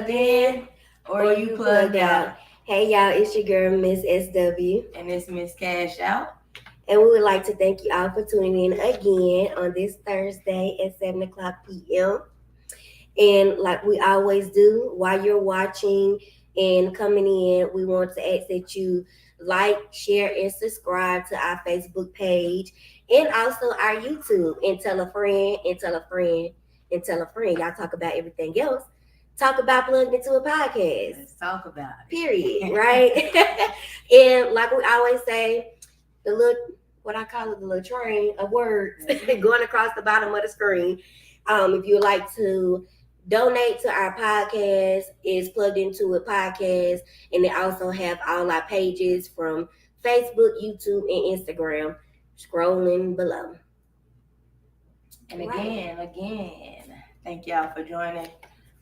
plugged in or you plugged out. Hey y'all, it's your girl Miss SW. And it's Miss Cash Out. And we would like to thank you all for tuning in again on this Thursday at 7 o'clock p.m. And like we always do, while you're watching and coming in, we want to ask that you like, share, and subscribe to our Facebook page and also our YouTube. And tell a friend, and tell a friend, and tell a friend. Y'all talk about everything else. Talk about plugged into a podcast. Let's talk about it. Period. Right? And like we always say, the little, what I call it, the little train of words going across the bottom of the screen. If you would like to donate to our podcast, is plugged into a podcast, and they also have all our pages from Facebook, YouTube, and Instagram scrolling below. And again, thank y'all for joining.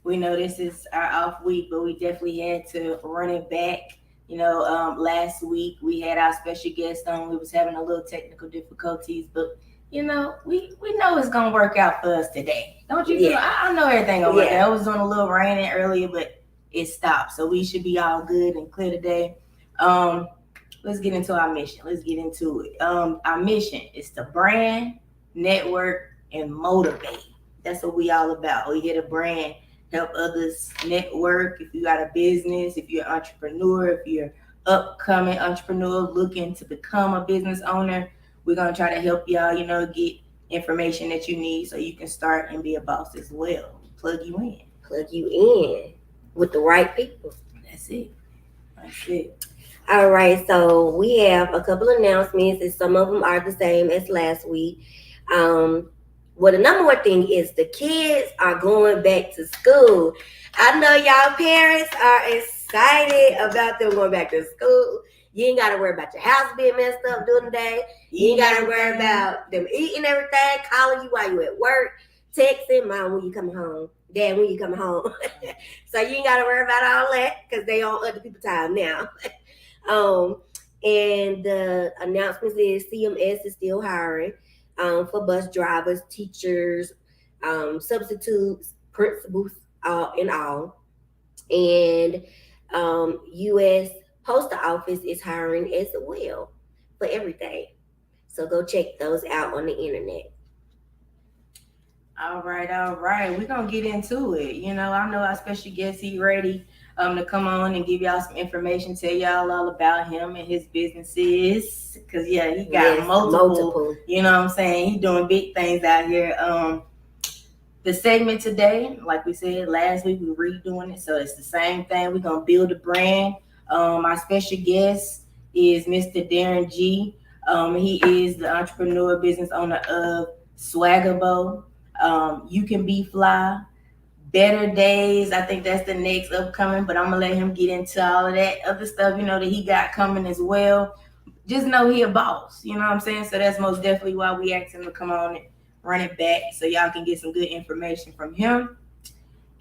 We know this is our off week, but we definitely had to run it back. Last week we had our special guest on. We was having a little technical difficulties, but we know it's gonna work out for us today. Don't you? Yeah. I know everything gonna work out. It was doing a little raining earlier, but it stopped, so we should be all good and clear today. Let's get into our mission. Let's get into it. Our mission is to brand, network, and motivate. That's what we all about. We here to brand, help others network. If you got a business, if you're an entrepreneur, if you're upcoming entrepreneur looking to become a business owner, we're going to try to help y'all, get information that you need so you can start and be a boss as well. Plug you in With the right people. That's it. All right, so we have a couple of announcements, and some of them are the same as last week. Well, the number one thing is the kids are going back to school. I know y'all parents are excited about them going back to school. You ain't got to worry about your house being messed up during the day. You ain't got to worry about them eating everything, calling you while you at work, texting, Mom, when you coming home, Dad, when you coming home. So you ain't got to worry about all that because they on other people's time now. And the announcement is CMS is still hiring for bus drivers, teachers, substitutes, principals, and all. And U.S. Postal Office is hiring as well for everything. So go check those out on the internet. All right. We're going to get into it. I know our special guest, he ready to come on and give y'all some information, tell y'all all about him and his businesses. Because, he got multiple. You know what I'm saying? He doing big things out here. The segment today, like we said last week, we're redoing it. So it's the same thing. We're going to build a brand. Our special guest is Mr. Derrin G. He is the entrepreneur business owner of Swaggerbo. You Can Be Fly, Better Days. I think that's the next upcoming, but I'm gonna let him get into all of that other stuff, that he got coming as well. Just know he a boss, you know what I'm saying? So that's most definitely why we asked him to come on and run it back so y'all can get some good information from him.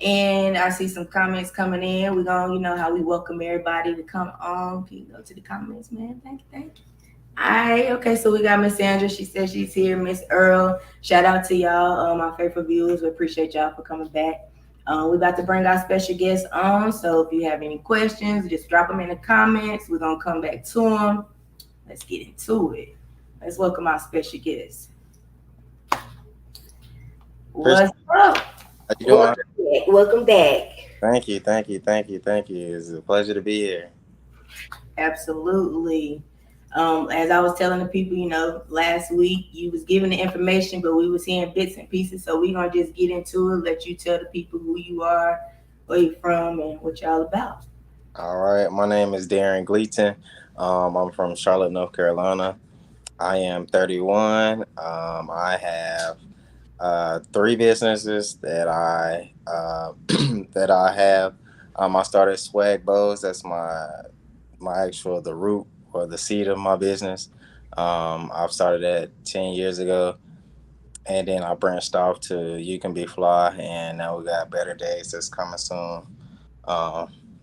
And I see some comments coming in. We're gonna, how we welcome everybody to come on. Can you go to the comments, man? Thank you. All right, okay, so we got Miss Sandra. She said she's here. Miss Earl, shout out to y'all, my faithful viewers. We appreciate y'all for coming back. We're about to bring our special guest on, so if you have any questions, just drop them in the comments. We're going to come back to them. Let's get into it. Let's welcome our special guest. What's up? How you doing? Welcome back. Thank you. It's a pleasure to be here. Absolutely. As I was telling the people, last week you was giving the information, but we was hearing bits and pieces. So we're going to just get into it, let you tell the people who you are, where you're from, and what y'all about. All right. My name is Derrin Gleaton. I'm from Charlotte, North Carolina. I am 31. I have 3 businesses that I have. I started Swag Bows. That's my actual, the root or the seed of my business. I've started that 10 years ago, and then I branched off to You Can Be Fly, and now we got Better Days that's coming soon.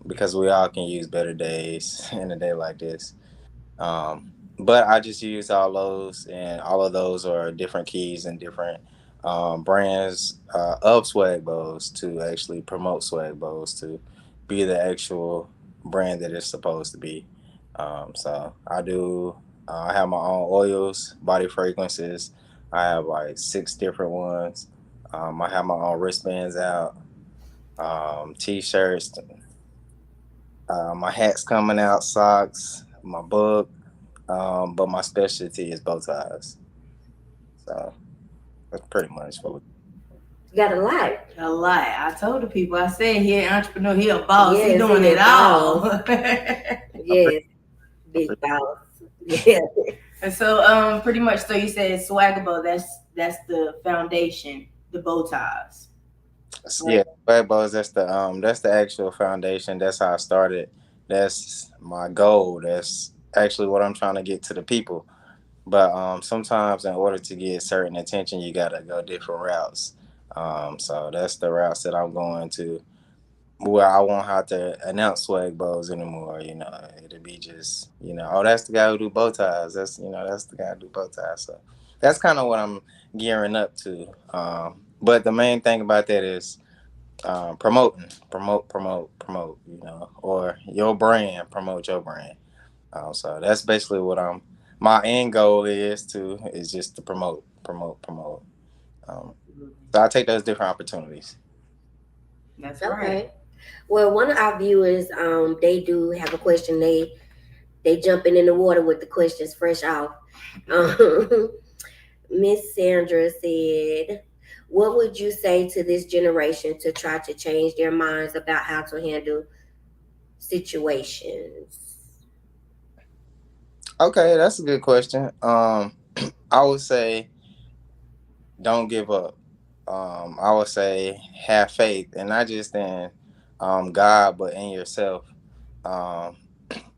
Because we all can use better days in a day like this. But I just use all those, and all of those are different keys and different brands of swag bows to actually promote swag bows to be the actual brand that it's supposed to be. So I do. I have my own oils, body fragrances. I have like 6 different ones. I have my own wristbands out, t-shirts, my hat's coming out, socks, my book. But my specialty is bow ties. So that's pretty much what we. You got a lot. A lot. I told the people. I said he an entrepreneur. He a boss. He Yes, doing he a it all. Yes, big boss. Yeah. And so, pretty much. So you said Swagabo. That's the foundation. The bow ties. Yeah, swag bows. That's the actual foundation. That's how I started. That's my goal. That's actually what I'm trying to get to the people. But sometimes in order to get certain attention, you gotta go different routes. So that's the routes that I'm going to. Where I won't have to announce swag bows anymore. It'll be just oh, that's the guy who do bow ties. That's the guy who do bow ties. So that's kind of what I'm gearing up to. But the main thing about that is promoting, promote. Or your brand, promote your brand. So that's basically what I'm. My end goal is just to promote. Um, so I take those different opportunities. That's Okay. right. Well, one of our viewers, they do have a question. They jumping in the water with the questions fresh off. Miss Sandra said, "What would you say to this generation to try to change their minds about how to handle situations?" Okay, that's a good question. I would say don't give up. I would say have faith, and not just in God, but in yourself. Um,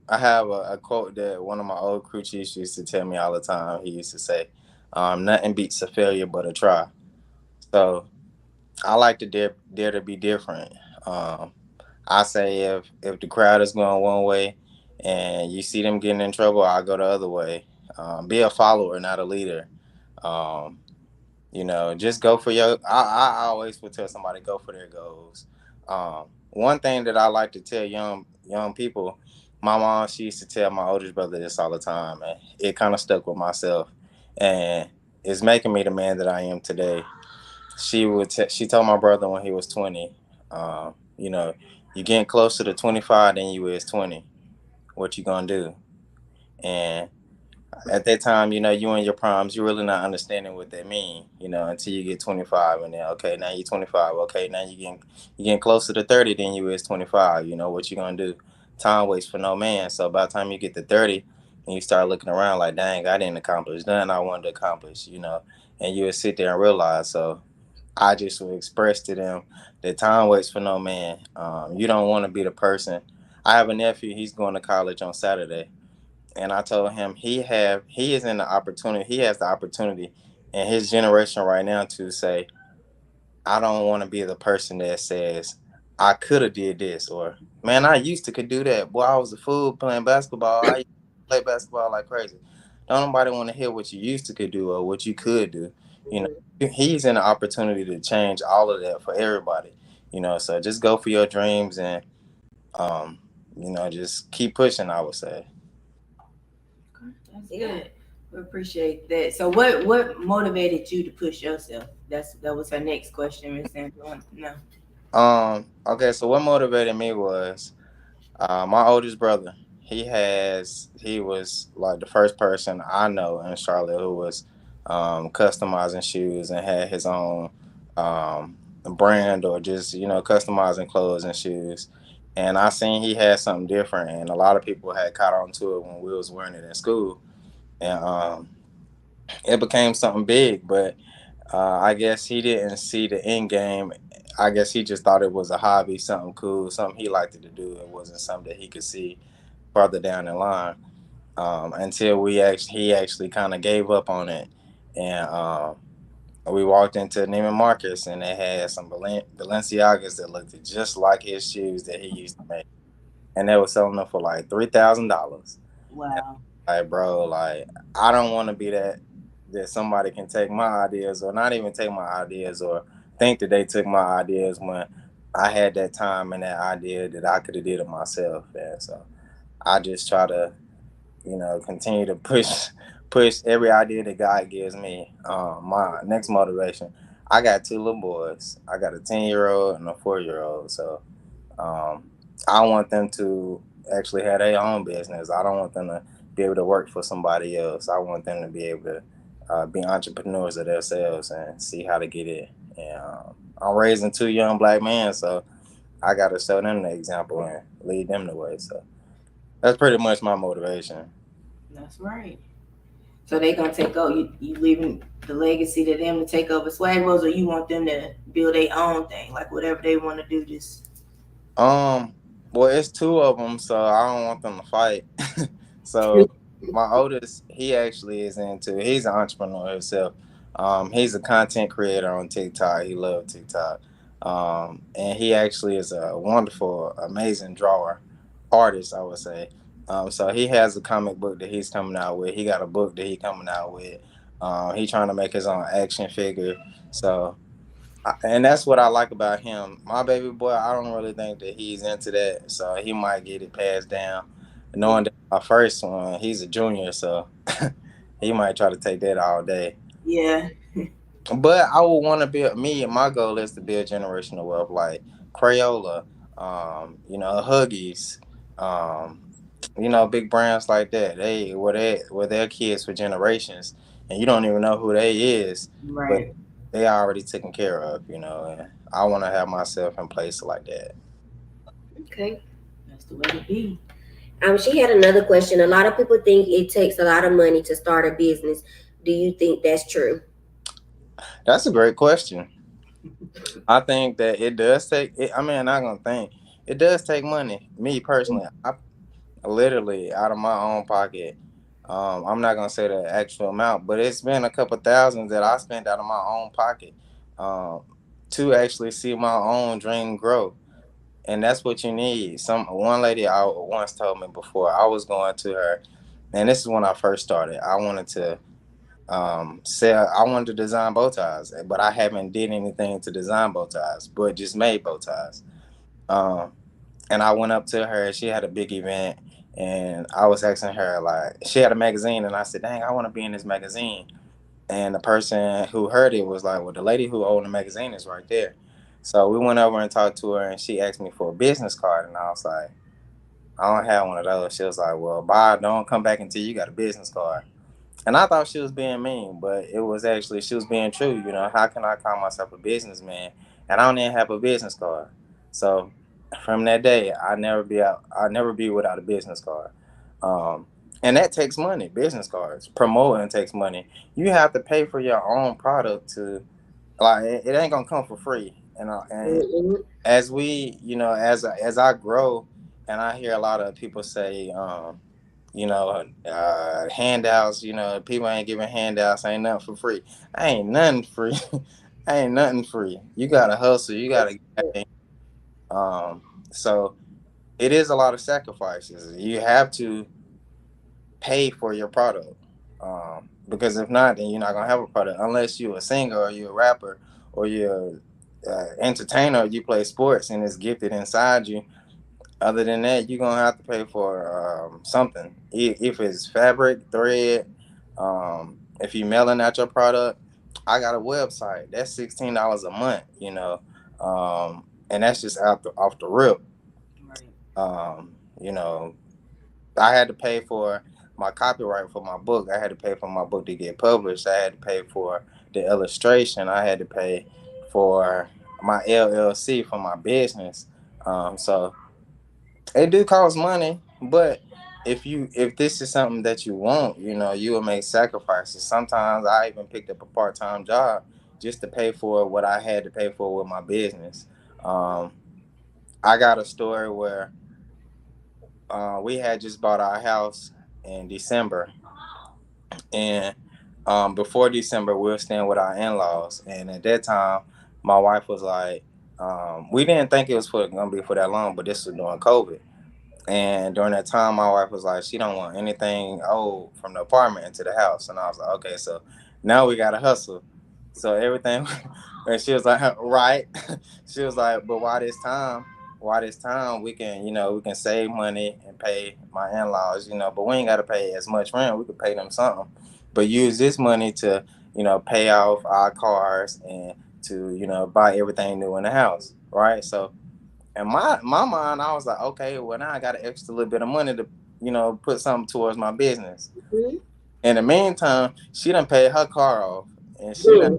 I have a quote that one of my old crew chiefs used to tell me all the time. He used to say, "Nothing beats a failure but a try." So I like to dare to be different. Um, I say if the crowd is going one way and you see them getting in trouble, I go the other way. Be a follower, not a leader. Um, just go for your. I always would tell somebody go for their goals. One thing that I like to tell young people, my mom she used to tell my oldest brother this all the time, and it kind of stuck with myself, and it's making me the man that I am today. She told my brother when he was 20, you're getting closer to 25 than you is 20. What you gonna do? And at that time, you in your primes, you're really not understanding what that mean, until you get 25, and then okay, now you're 25. Okay, now you getting closer to 30 than you is 25. What you gonna do? Time waits for no man. So by the time you get to 30, and you start looking around like, dang, I didn't accomplish nothing I wanted to accomplish, and you would sit there and realize. So I just would express to them that time waits for no man. You don't want to be the person. I have a nephew. He's going to college on Saturday, and I told him he is in the opportunity. He has the opportunity in his generation right now to say, I don't want to be the person that says I could have did this, or man, I used to could do that. Boy, I was a fool playing basketball. I used to play basketball like crazy. Don't nobody want to hear what you used to could do or what you could do. You know, he's in the opportunity to change all of that for everybody. So just go for your dreams and um, just keep pushing. I would say. That's good. We appreciate that. So, what motivated you to push yourself? That was her next question, Miss Sandra. No. Okay, so what motivated me was my oldest brother. He was like the first person I know in Charlotte who was customizing shoes and had his own brand or just customizing clothes and shoes. And I seen he had something different, and a lot of people had caught on to it when we was wearing it in school, and it became something big. But I guess he didn't see the end game. I guess he just thought it was a hobby, something cool, something he liked to do. It wasn't something that he could see farther down the line. Until he actually kind of gave up on it, and we walked into Neiman Marcus and they had some Balenciagas that looked just like his shoes that he used to make, and they were selling them for like $3,000. Wow. Like, bro, like I don't want to be that somebody can take my ideas or not even take my ideas or think that they took my ideas when I had that time and that idea that I could have did it myself, and so I just try to, continue to push every idea that God gives me. My next motivation, I got two little boys. I got a 10-year-old and a 4-year-old. So um, I want them to actually have their own business. I don't want them to be able to work for somebody else. I want them to be able to be entrepreneurs of themselves and see how to get it. And I'm raising two young black men, so I got to show them the example and lead them the way. So that's pretty much my motivation. That's right. So they gonna take over. You leaving the legacy to them to take over Swag Bros, or you want them to build their own thing, like whatever they want to do. Just Um, well, it's two of them, so I don't want them to fight. So my oldest, he actually is into. He's an entrepreneur himself. He's a content creator on TikTok. He loves TikTok. And he actually is a wonderful, amazing drawer, artist, I would say. So he has a comic book that he's coming out with. He got a book that he coming out with. He trying to make his own action figure. So and that's what I like about him. My baby boy, I don't really think that he's into that, so he might get it passed down. Knowing that my first one, he's a junior, so he might try to take that all day. yeah, But I would want to build me. My goal is to build generational wealth, like Crayola, Huggies, um, big brands like that. Were their kids for generations, and you don't even know who they is, but right. they already taken care of. And I want to have myself in place like that. Okay. That's the way to be. She had another question. A lot of people think it takes a lot of money to start a business. Do you think that's true? That's a great question. I think that it does take. I mean, I'm not gonna think it does take money. Me personally, I literally out of my own pocket. I'm not gonna say the actual amount, but it's been a couple thousands that I spent out of my own pocket um, to actually see my own dream grow. And that's what you need. One lady I once told me before I was going to her, and this is when I first started. I wanted to sell. I wanted to design bow ties, but I haven't did anything to design bow ties, but just made bow ties. Um, and I went up to her. She had a big event, and I was asking her like, she had a magazine, and I said, "Dang, I want to be in this magazine." And the person who heard it was like, "Well, the lady who owned the magazine is right there." So we went over and talked to her, and she asked me for a business card, and I was like, "I don't have one of those." She was like, "Well, bye, don't come back until you got a business card." And I thought she was being mean, but it was actually she was being true. How can I call myself a businessman and I don't even have a business card? So from that day, I never be without a business card. Um, and that takes money. Business cards, promoting takes money. You have to pay for your own product to like it ain't gonna come for free. And Mm-mm. as we, as I grow, and I hear a lot of people say, handouts. People ain't giving handouts. Ain't nothing for free. Ain't nothing free. Ain't nothing free. You gotta hustle. You gotta get. So it is a lot of sacrifices. You have to pay for your product. Because if not, then you're not gonna have a product unless you're a singer or you're a rapper or you're entertainer. Or you play sports and it's gifted inside you. Other than that, you're gonna have to pay for something. If it's fabric, thread, if you're mailing out your product, I got a website. That's $16 a month. And that's just off the rip. Right. Um, you know, I had to pay for my copyright for my book. I had to pay for my book to get published. I had to pay for the illustration. I had to pay for my LLC for my business. So it do cost money, but if this is something that you want, you will make sacrifices. Sometimes I even picked up a part-time job just to pay for what I had to pay for with my business. Um, I got a story where we had just bought our house in December, and before December we were staying with our in-laws, and at that time my wife was like, we didn't think it was gonna be for that long, but this was during COVID. And during that time, my wife was like, she don't want anything old from the apartment into the house. And I was like, okay, so now we gotta hustle. So everything And she was like, right. She was like, but why this time we can, we can save money and pay my in-laws, but we ain't got to pay as much rent. We could pay them something, but use this money to, pay off our cars and to, buy everything new in the house, right? So in my mind, I was like, okay, well now I got an extra little bit of money to, put something towards my business. Mhm. In the meantime, she done paid her car off, and Mhm.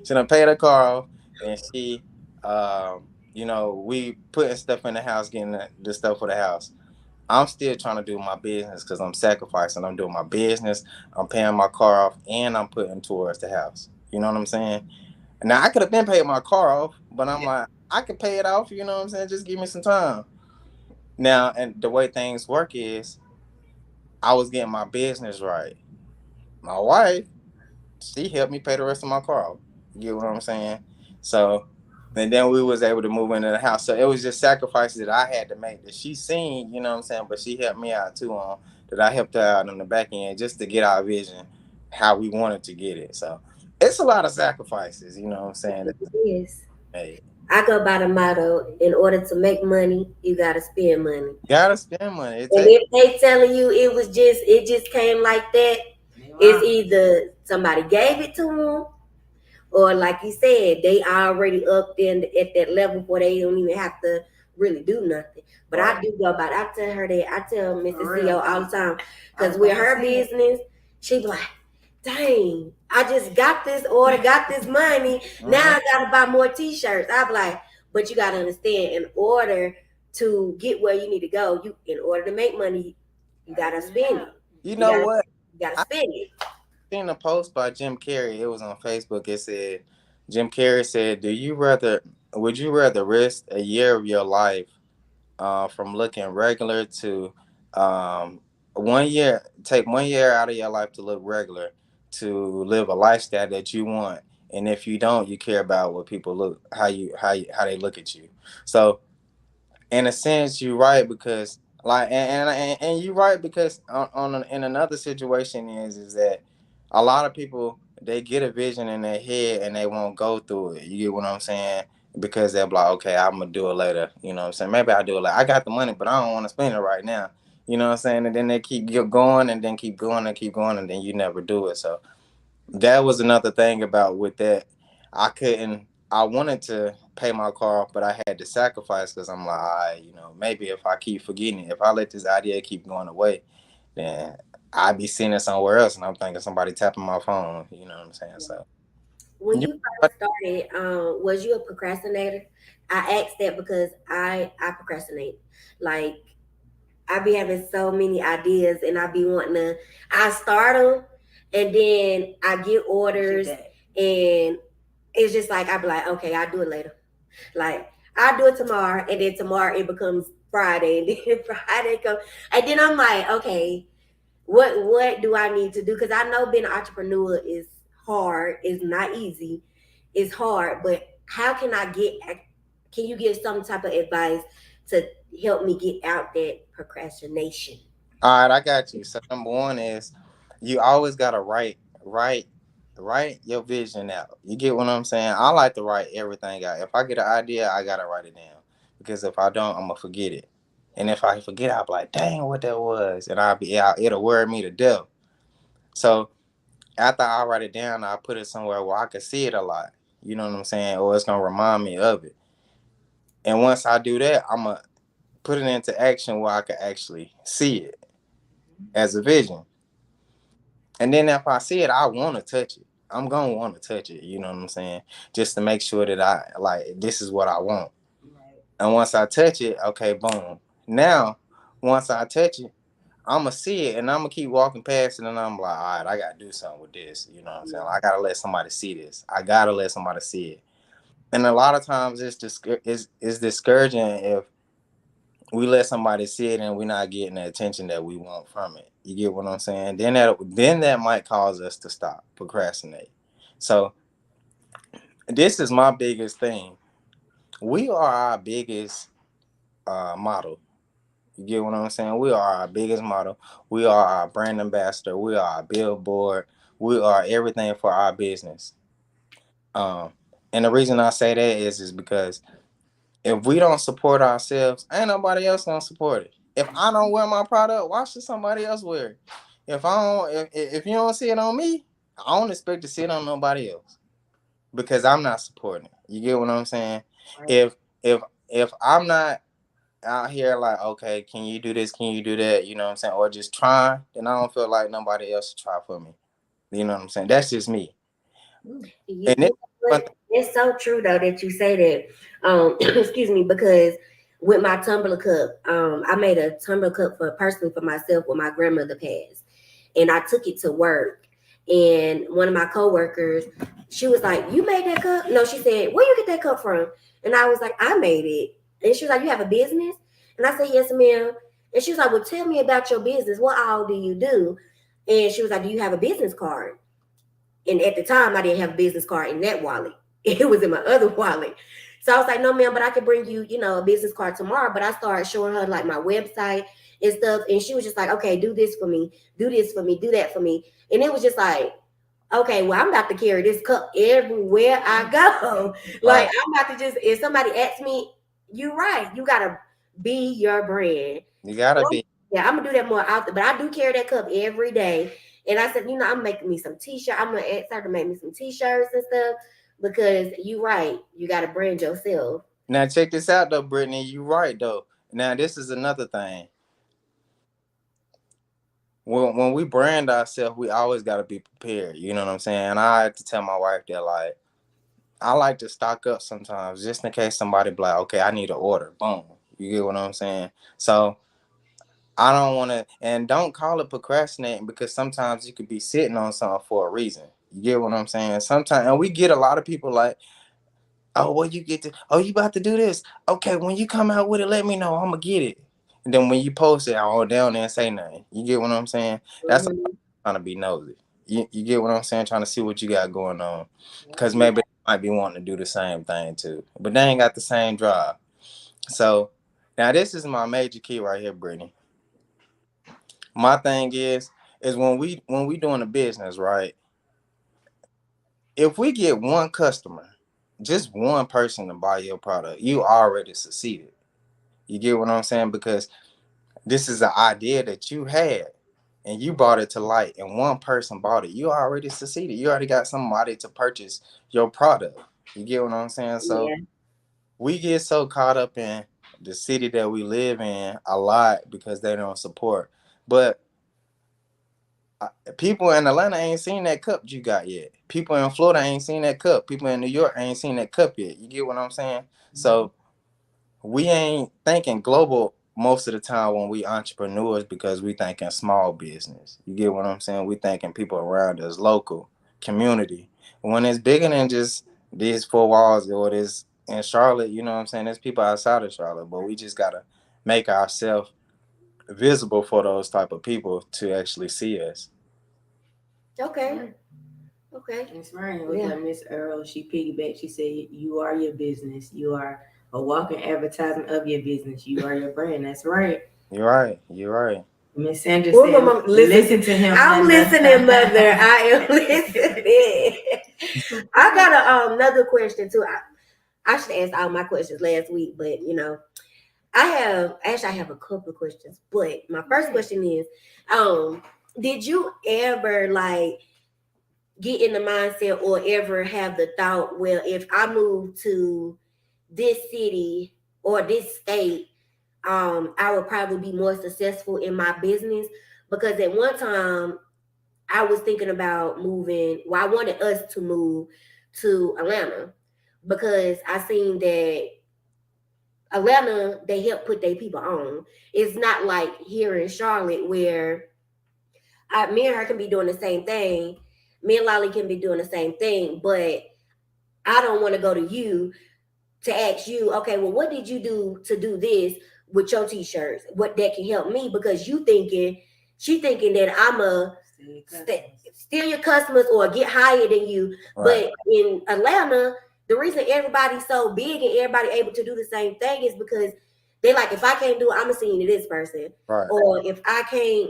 she done paid her car off, and we putting stuff in the house, getting the stuff for the house. I'm still trying to do my business because I'm sacrificing. I'm doing my business. I'm paying my car off, and I'm putting towards the house. You know what I'm saying? Now I could have been paid my car off, but I'm like, I could pay it off. You know what I'm saying? Just give me some time. Now, and the way things work is, I was getting my business right. My wife, she helped me pay the rest of my car off. You get what I'm saying? So, and then we was able to move into the house. So it was just sacrifices that I had to make that she seen, you know what I'm saying? But she helped me out too on that I helped her out on the back end just to get our vision how we wanted to get it. So it's a lot of sacrifices, you know what I'm saying, that's Yes. made. I go by the motto: in order to make money, you gotta spend money. Gotta spend money. It And takes. if they telling you it just came like that, it's either somebody gave it to them, or like you said, they already up there at that level where they don't even have to really do nothing. But Right. I do go about it. I tell her that. I tell Mrs. CEO all the time. Because with her business, she be like, dang, I just got this order, got this money. Now Mm-hmm. I got to buy more t-shirts. I be like, but you got to understand, in order to get where you need to go, in order to make money, you got to spend it. You You know got to what? you got to I spend it. seen a post by Jim Carrey. It was on Facebook. It said, Jim Carrey said, would you rather risk a year of your life from looking regular to um, take 1 year out of your life to look regular, to live a lifestyle that you want, and if you don't, you care about what people look, how they look at you. So in a sense, you're right because like, and you're right because in another situation is that a lot of people, they get a vision in their head and they won't go through it. You get what I'm saying? Because they're like, okay, I'm gonna do it later. You know what I'm saying? Maybe I'll do it later. I got the money, but I don't want to spend it right now. You know what I'm saying? And then they keep going and then keep going and keep going and then you never do it. So that was another thing about with that. I wanted to pay my car off, but I had to sacrifice because I'm like, all right, maybe if I keep forgetting it, if I let this idea keep going away, then I'd be seeing it somewhere else, and I'm thinking somebody tapping my phone. You know what I'm saying? So, When you, you first started, was you a procrastinator? I asked that because I procrastinate. Like I be having so many ideas, and I be wanting to. I start them, and then I get orders, and it's just like I be like, okay, I'll do it later. Like I'll do it tomorrow, and then tomorrow it becomes Friday, and then Friday comes, and then I'm like, okay, what do I need to do? Because I know being an entrepreneur is hard. It's not easy. It's hard. But how can I get? Can you give some type of advice to help me get out that procrastination? all right, I got you. So number one is you always gotta write your vision out. You get what I'm saying? I like to write everything out. If I get an idea, I gotta write it down because if I don't, I'm gonna forget it. And if I forget, I'll be like, dang, what that was, and it'll worry me to death. So after I write it down, I put it somewhere where I can see it a lot. You know what I'm saying? Or it's gonna remind me of it. And once I do that, I'm gonna put it into action where I can actually see it as a vision. And then if I see it, I want to touch it. I'm gonna want to touch it. You know what I'm saying? Just to make sure that I like this is what I want. And once I touch it, okay, boom. Now, once I touch it, I'ma see it and I'm gonna keep walking past it and I'm like, all right, I gotta do something with this. You know what I'm saying? I gotta let somebody see this. I gotta let somebody see it. And a lot of times it's discouraging if we let somebody see it and we're not getting the attention that we want from it. You get what I'm saying? Then that might cause us to stop, procrastinate. So this is my biggest thing. We are our biggest model. You get what I'm saying? We are our biggest model. We are our brand ambassador. We are our billboard. We are everything for our business. Um, And the reason I say that is because if we don't support ourselves, ain't nobody else gonna support it. If I don't wear my product, why should somebody else wear it? If I don't, if you don't see it on me, I don't expect to see it on nobody else because I'm not supporting it. You get what I'm saying? Right. If if I'm not out here like, okay, can you do this? Can you do that? You know what I'm saying? Or just try, then I don't feel like nobody else should try for me. You know what I'm saying? That's just me. You And it, know what? It's so true though that you say that. Excuse me, because with my tumbler cup, I made a tumbler cup for personally for myself when my grandmother passed, and I took it to work. And one of my coworkers, she was like, "You made that cup?" No, she said, "Where you get that cup from?" And I was like, "I made it." And she was like, "You have a business?" And I said, "Yes, ma'am." And she was like, "Well, tell me about your business. What all do you do?" And she was like, "Do you have a business card?" And at the time, I didn't have a business card in that wallet. It was in my other wallet. So I was like, no, ma'am, but I could bring you, a business card tomorrow. But I started showing her like my website and stuff. And she was just like, okay, do this for me, do this for me, do that for me. And it was just like, okay, well, I'm about to carry this cup everywhere I go. Like, right. I'm about to just, if somebody asks me, you're right, you got to be your brand. You gotta Well, be. yeah, I'm gonna do that more often, but I do carry that cup every day. And I said, I'm making me some t-shirts. I'm gonna ask her to make me some t-shirts and stuff because you're right. You gotta brand yourself. Now check this out though, Brittany. You right though. Now this is another thing. When we brand ourselves, we always gotta be prepared. You know what I'm saying? And I had to tell my wife that like I like to stock up sometimes just in case somebody be like, okay, I need an order. Boom. You get what I'm saying? So I don't want to, and don't call it procrastinating because sometimes you could be sitting on something for a reason. You get what I'm saying? Sometimes, and we get a lot of people like, oh, well, you get to, oh, you about to do this? Okay, when you come out with it, let me know. I'm gonna get it. And then when you post it, I'll down there and say nothing. You get what I'm saying? That's Mhm. trying to be nosy. You get what I'm saying? Trying to see what you got going on, because maybe they might be wanting to do the same thing too, but they ain't got the same drive. So now this is my major key right here, Brittany. My thing is when we doing a business, right? If we get one customer, just one person to buy your product, you already succeeded. You get what I'm saying? Because this is an idea that you had and you brought it to light and one person bought it. You already succeeded. You already got somebody to purchase your product. You get what I'm saying? So Yeah. we get so caught up in the city that we live in a lot because they don't support. But people in Atlanta ain't seen that cup you got yet. People in Florida ain't seen that cup. People in New York ain't seen that cup yet. You get what I'm saying? So we ain't thinking global most of the time when we entrepreneurs because we thinking small business. You get what I'm saying? We thinking people around us, local, community. When it's bigger than just these four walls or this in Charlotte, you know what I'm saying? There's people outside of Charlotte, but we just gotta make ourselves visible for those type of people to actually see us. Okay. Okay. That's right. We Yeah. got Miss Earl. She piggybacked. She said, "You are your business. You are a walking advertisement of your business. You are your brand." That's right. You're right. You're right. Miss Sandra Well, said, mama, "Listen to him, I'm Linda." listening, mother. I am listening. I got another question too. I should ask all my questions last week, but I have a couple of questions. But my first question is, did you ever like get in the mindset or ever have the thought, well, if I move to this city or this state, I would probably be more successful in my business? Because at one time I was thinking about moving. Well, I wanted us to move to Atlanta because I seen that Atlanta, they help put their people on. It's not like here in Charlotte where me and her can be doing the same thing. Me and Lolly can be doing the same thing, but I don't want to go to you to ask you, okay, well, what did you do to do this with your t-shirts? What that can help me? Because she thinking that I'm a steal your customers or get higher than you. Right. But in Atlanta, the reason everybody's so big and everybody able to do the same thing is because they like, if I can't do it, I'm gonna send you to this person. Right. Or if I can't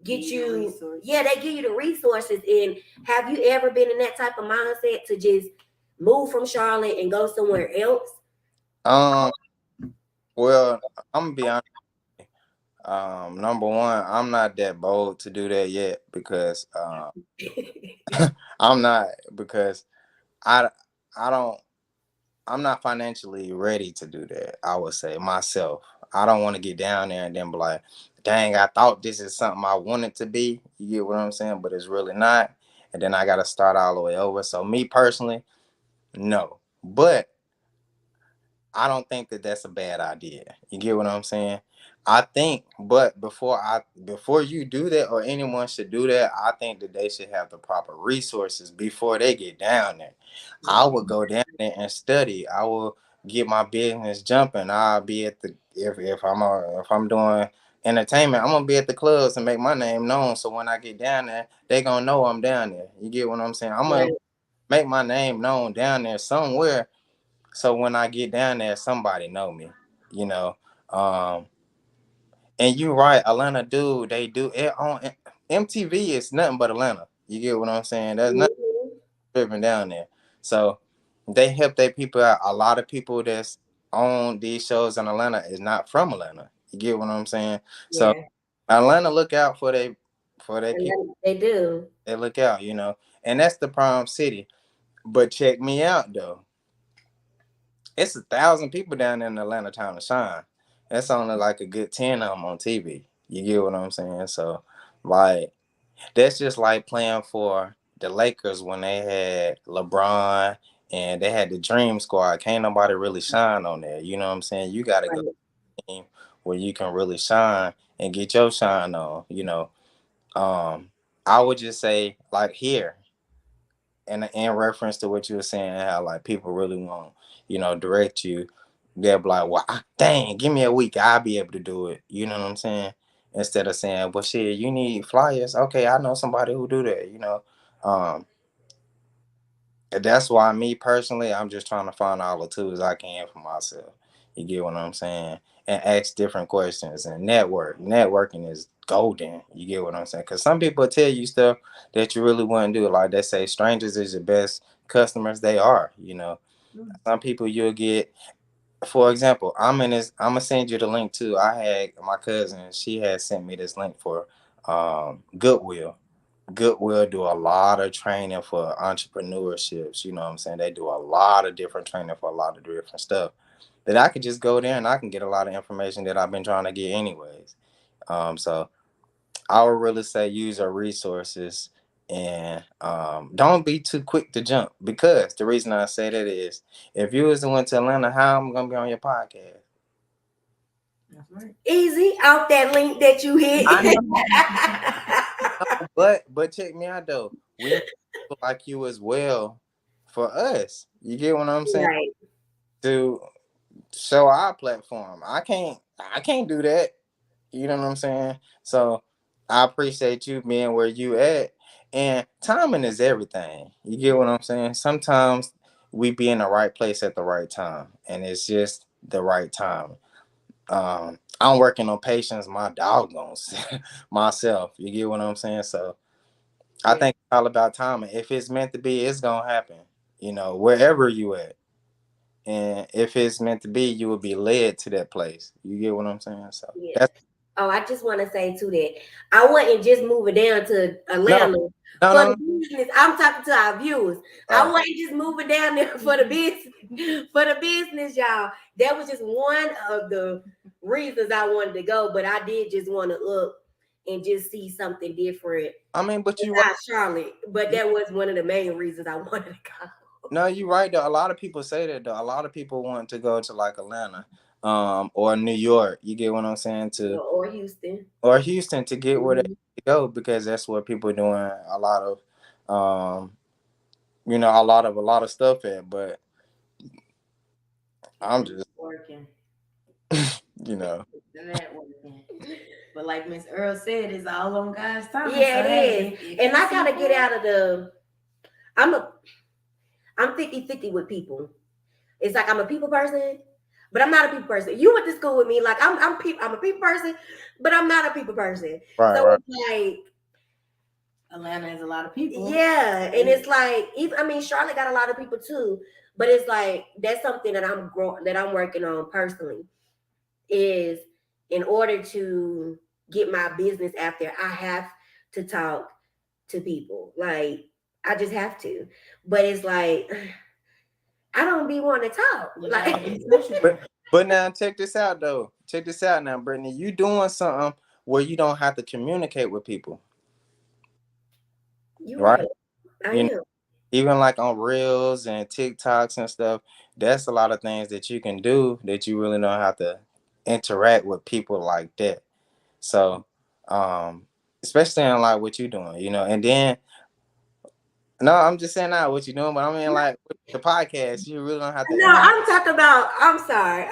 get you, yeah, they give you the resources. And have you ever been in that type of mindset to just move from Charlotte and go somewhere else? Um, well, I'm gonna be honest. Number one, I'm not that bold to do that yet because I'm not because I I don't I'm not financially ready to do that. I would say myself. I don't want to get down there and then be like, dang, I thought this is something I wanted to be. You get what I'm saying? But it's really not. And then I got to start all the way over. So me personally, no. But I don't think that that's a bad idea. You get what I'm saying? I think, but before you do that or anyone should do that, I think that they should have the proper resources before they get down there. I would go down there and study. I will get my business jumping. I'll be at the if I'm doing entertainment, I'm gonna be at the clubs and make my name known. So when I get down there, they gonna know I'm down there. You get what I'm saying? I'm gonna Right. make my name known down there somewhere so when I get down there, somebody know me, you know. Um, and you right, Atlanta do they do it on MTV is nothing but Atlanta. You get what I'm saying? There's nothing Mhm. driven down there. So they help their people out. A lot of people that's on these shows in Atlanta is not from Atlanta. You get what I'm saying? So Yeah, Atlanta look out for their and people. they do. They look out, you know. And that's the prime city. But check me out though. It's 1,000 people down in Atlanta town to shine. That's only like a good 10 of them on TV. You get what I'm saying? So, like, that's just like playing for the Lakers when they had LeBron and they had the Dream Squad. Can't nobody really shine on there. You know what I'm saying? You got to go to Right. a team where you can really shine and get your shine on. Um, I would just say like here and in reference to what you were saying, how like people really want, direct you, they'll be like, well, dang, give me a week, I'll be able to do it. You know what I'm saying? Instead of saying, well, shit, you need flyers. Okay, I know somebody who do that. Um, and that's why me personally, I'm just trying to find all the tools I can for myself. You get what I'm saying? And ask different questions and Networking is golden. You get what I'm saying? Because some people tell you stuff that you really wouldn't do. Like they say, strangers is your best customers. They are. Some people you'll get. For example, I'm in this. I'm gonna send you the link too. I had my cousin. She had sent me this link for Goodwill. Goodwill do a lot of training for entrepreneurships. You know what I'm saying? They do a lot of different training for a lot of different stuff that I could just go there and I can get a lot of information that I've been trying to get anyways. So I would really say use your resources and don't be too quick to jump because the reason I say that is if you was to went to Atlanta, how I'm gonna be on your podcast? That's right. Easy off that link that you I hit. know, but check me out though. We need people like you as well for us. You get what I'm saying? Right. To show our platform. I can't do that. You know what I'm saying? So I appreciate you being where you at. And timing is everything. You get what I'm saying? Sometimes we be in the right place at the right time. And it's just the right time. I'm working on patience, my doggone myself. You get what I'm saying? So I Yeah. think it's all about timing. If it's meant to be, it's gonna happen. Wherever you at. And if it's meant to be, you will be led to that place. You get what I'm saying? So Yeah. that's Oh, I just want to say too that I wasn't just moving down to no, Atlanta no, for no, the no. business. I'm talking to our viewers. I Oh, wasn't just moving down there for the business, for the business, y'all. That was just one of the reasons I wanted to go, but I did just want to up and just see something different I mean, but you right. besides Charlotte. But You, that was one of the main reasons I wanted to go. no, you right though. A lot of people say that though. A lot of people want to go to like Atlanta, or New York. You get what I'm saying? To Or Houston. or Houston to get where they Mhm. go because that's where people are doing a lot of, a lot of stuff at. But I'm It's just, working. you know, The networking. But like Miss Earl said, it's all on God's time. Yeah, So it hey, is. if And you I see gotta get that, out of the I'm a I'm 50-50 with people. It's like I'm a people person, but I'm not a people person. You went to school with me, like I'm a people person, but I'm not a people person. right, So right. it's like Atlanta has a lot of people. Yeah, and it's like, even, I mean, Charlotte got a lot of people too, but it's like that's something that I'm working on personally. Is in order to get my business out there, I have to talk to people. Like I just have to. But it's like I don't be wanting to talk. You gotta be Like sociable. But now check this out though. Check this out now, Brittany. You doing something where you don't have to communicate with people, you're right? right. I You know, am. even like on Reels and TikToks and stuff, that's a lot of things that you can do that you really don't have to interact with people like that. So, especially in like what you doing, and then no, I'm just saying not what you doing, but I mean like with the podcast, you really don't have to No, interact. I'm talking about. I'm sorry.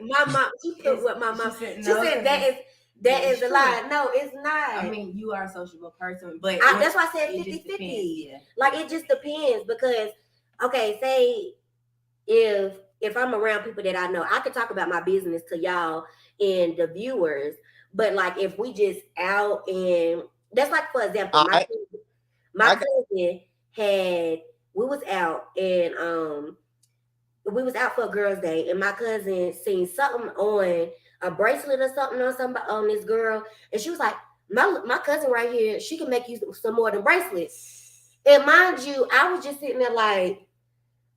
My mom. She put It's, what my she mom. said She no, said because that it's is a true. lie. No, it's I not. mean, you are a sociable person, but That's why I said it just 50-50. depends. Yeah. Like it just depends because okay, say if I'm around people that I know, I could talk about my business to y'all and the viewers. But like if we just out and that's like for example, I my I got cousin had we was out and we was out for a girls' day and my cousin seen something on a bracelet or something on somebody on this girl and she was like, my cousin right here, she can make you some more than bracelets. And mind you, I was just sitting there like,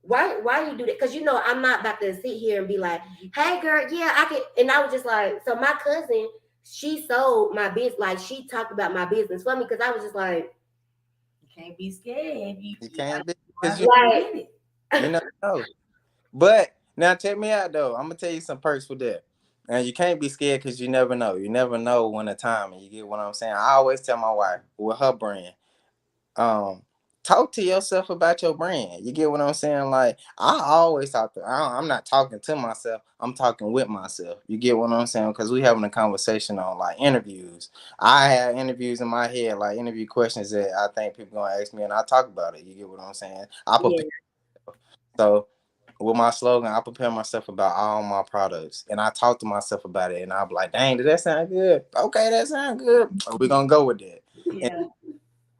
why you do that? Because I'm not about to sit here and be like, hey girl, yeah, I can. And I was just like, so my cousin, she sold my business, like she talked about my business for me because I was just like, You can't be scared. you You gotta can't be go because out there and like, get it. you never know. But now check me out though. I'm gonna tell you some perks with that. And you can't be scared because you never know. You never know when the time, and you get what I'm saying. I always tell my wife with her brand, um, talk to yourself about your brand. You get what I'm saying? Like I always talk to. I'm not talking to myself. I'm talking with myself. You get what I'm saying? Because we having a conversation on like interviews. I have interviews in my head, like interview questions that I think people gonna ask me, and I talk about it. You get what I'm saying? I yeah, prepare. So with my slogan, I prepare myself about all my products, and I talk to myself about it, and I'm like, "Dang, did that sound good? Okay, that sound good. We're gonna go with that." And, Yeah.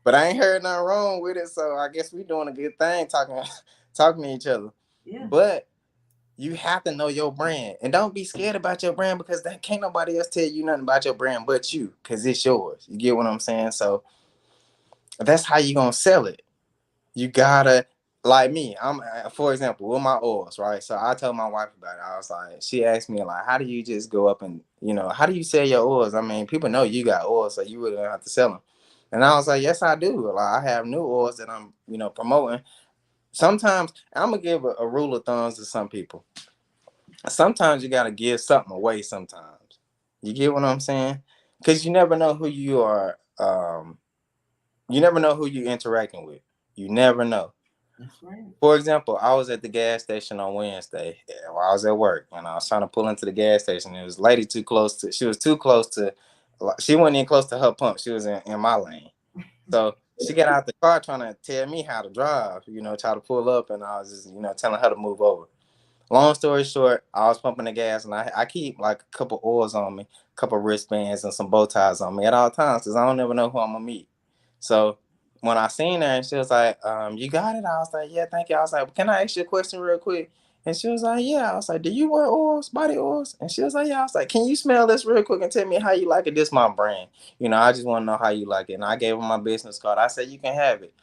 but I ain't heard nothing wrong with it, so I guess we doing a good thing talking, talking to each other. Yeah. But you have to know your brand, and don't be scared about your brand because that can't nobody else tell you nothing about your brand but you, because it's yours. You get what I'm saying? So that's how you gonna sell it. You gotta like me. I'm for example with my oils, right? So I told my wife about it. I was like, she asked me like, how do you just go up and how do you sell your oils? I mean, people know you got oils, so you really don't have to sell them. And I was like, yes, I do. Like I have new oils that I'm promoting. Sometimes I'm gonna give a rule of thumbs to some people. Sometimes you gotta give something away. Sometimes you get what I'm saying, because you never know who you are. You never know who you're interacting with. You never know. That's right. For example, I was at the gas station on Wednesday while I was at work, and I was trying to pull into the gas station. There was a lady too close to. She was too close to. She wasn't even close to her pump. She was in my lane. So she got out the car trying to tell me how to drive. Try to pull up, and I was just telling her to move over. Long story short, I was pumping the gas, and I keep like a couple oils on me, a couple wristbands, and some bow ties on me at all times because I don't ever know who I'm gonna meet. So when I seen her, and she was like, "You got it?" I was like, "Yeah, thank you." I was like, "Can I ask you a question real quick?" And she was like, "Yeah." I was like, "Do you wear oils, body oils?" And she was like, "Yeah." I was like, "Can you smell this real quick and tell me how you like it?" This my brand. I just want to know how you like it. And I gave her my business card. I said, "You can have it.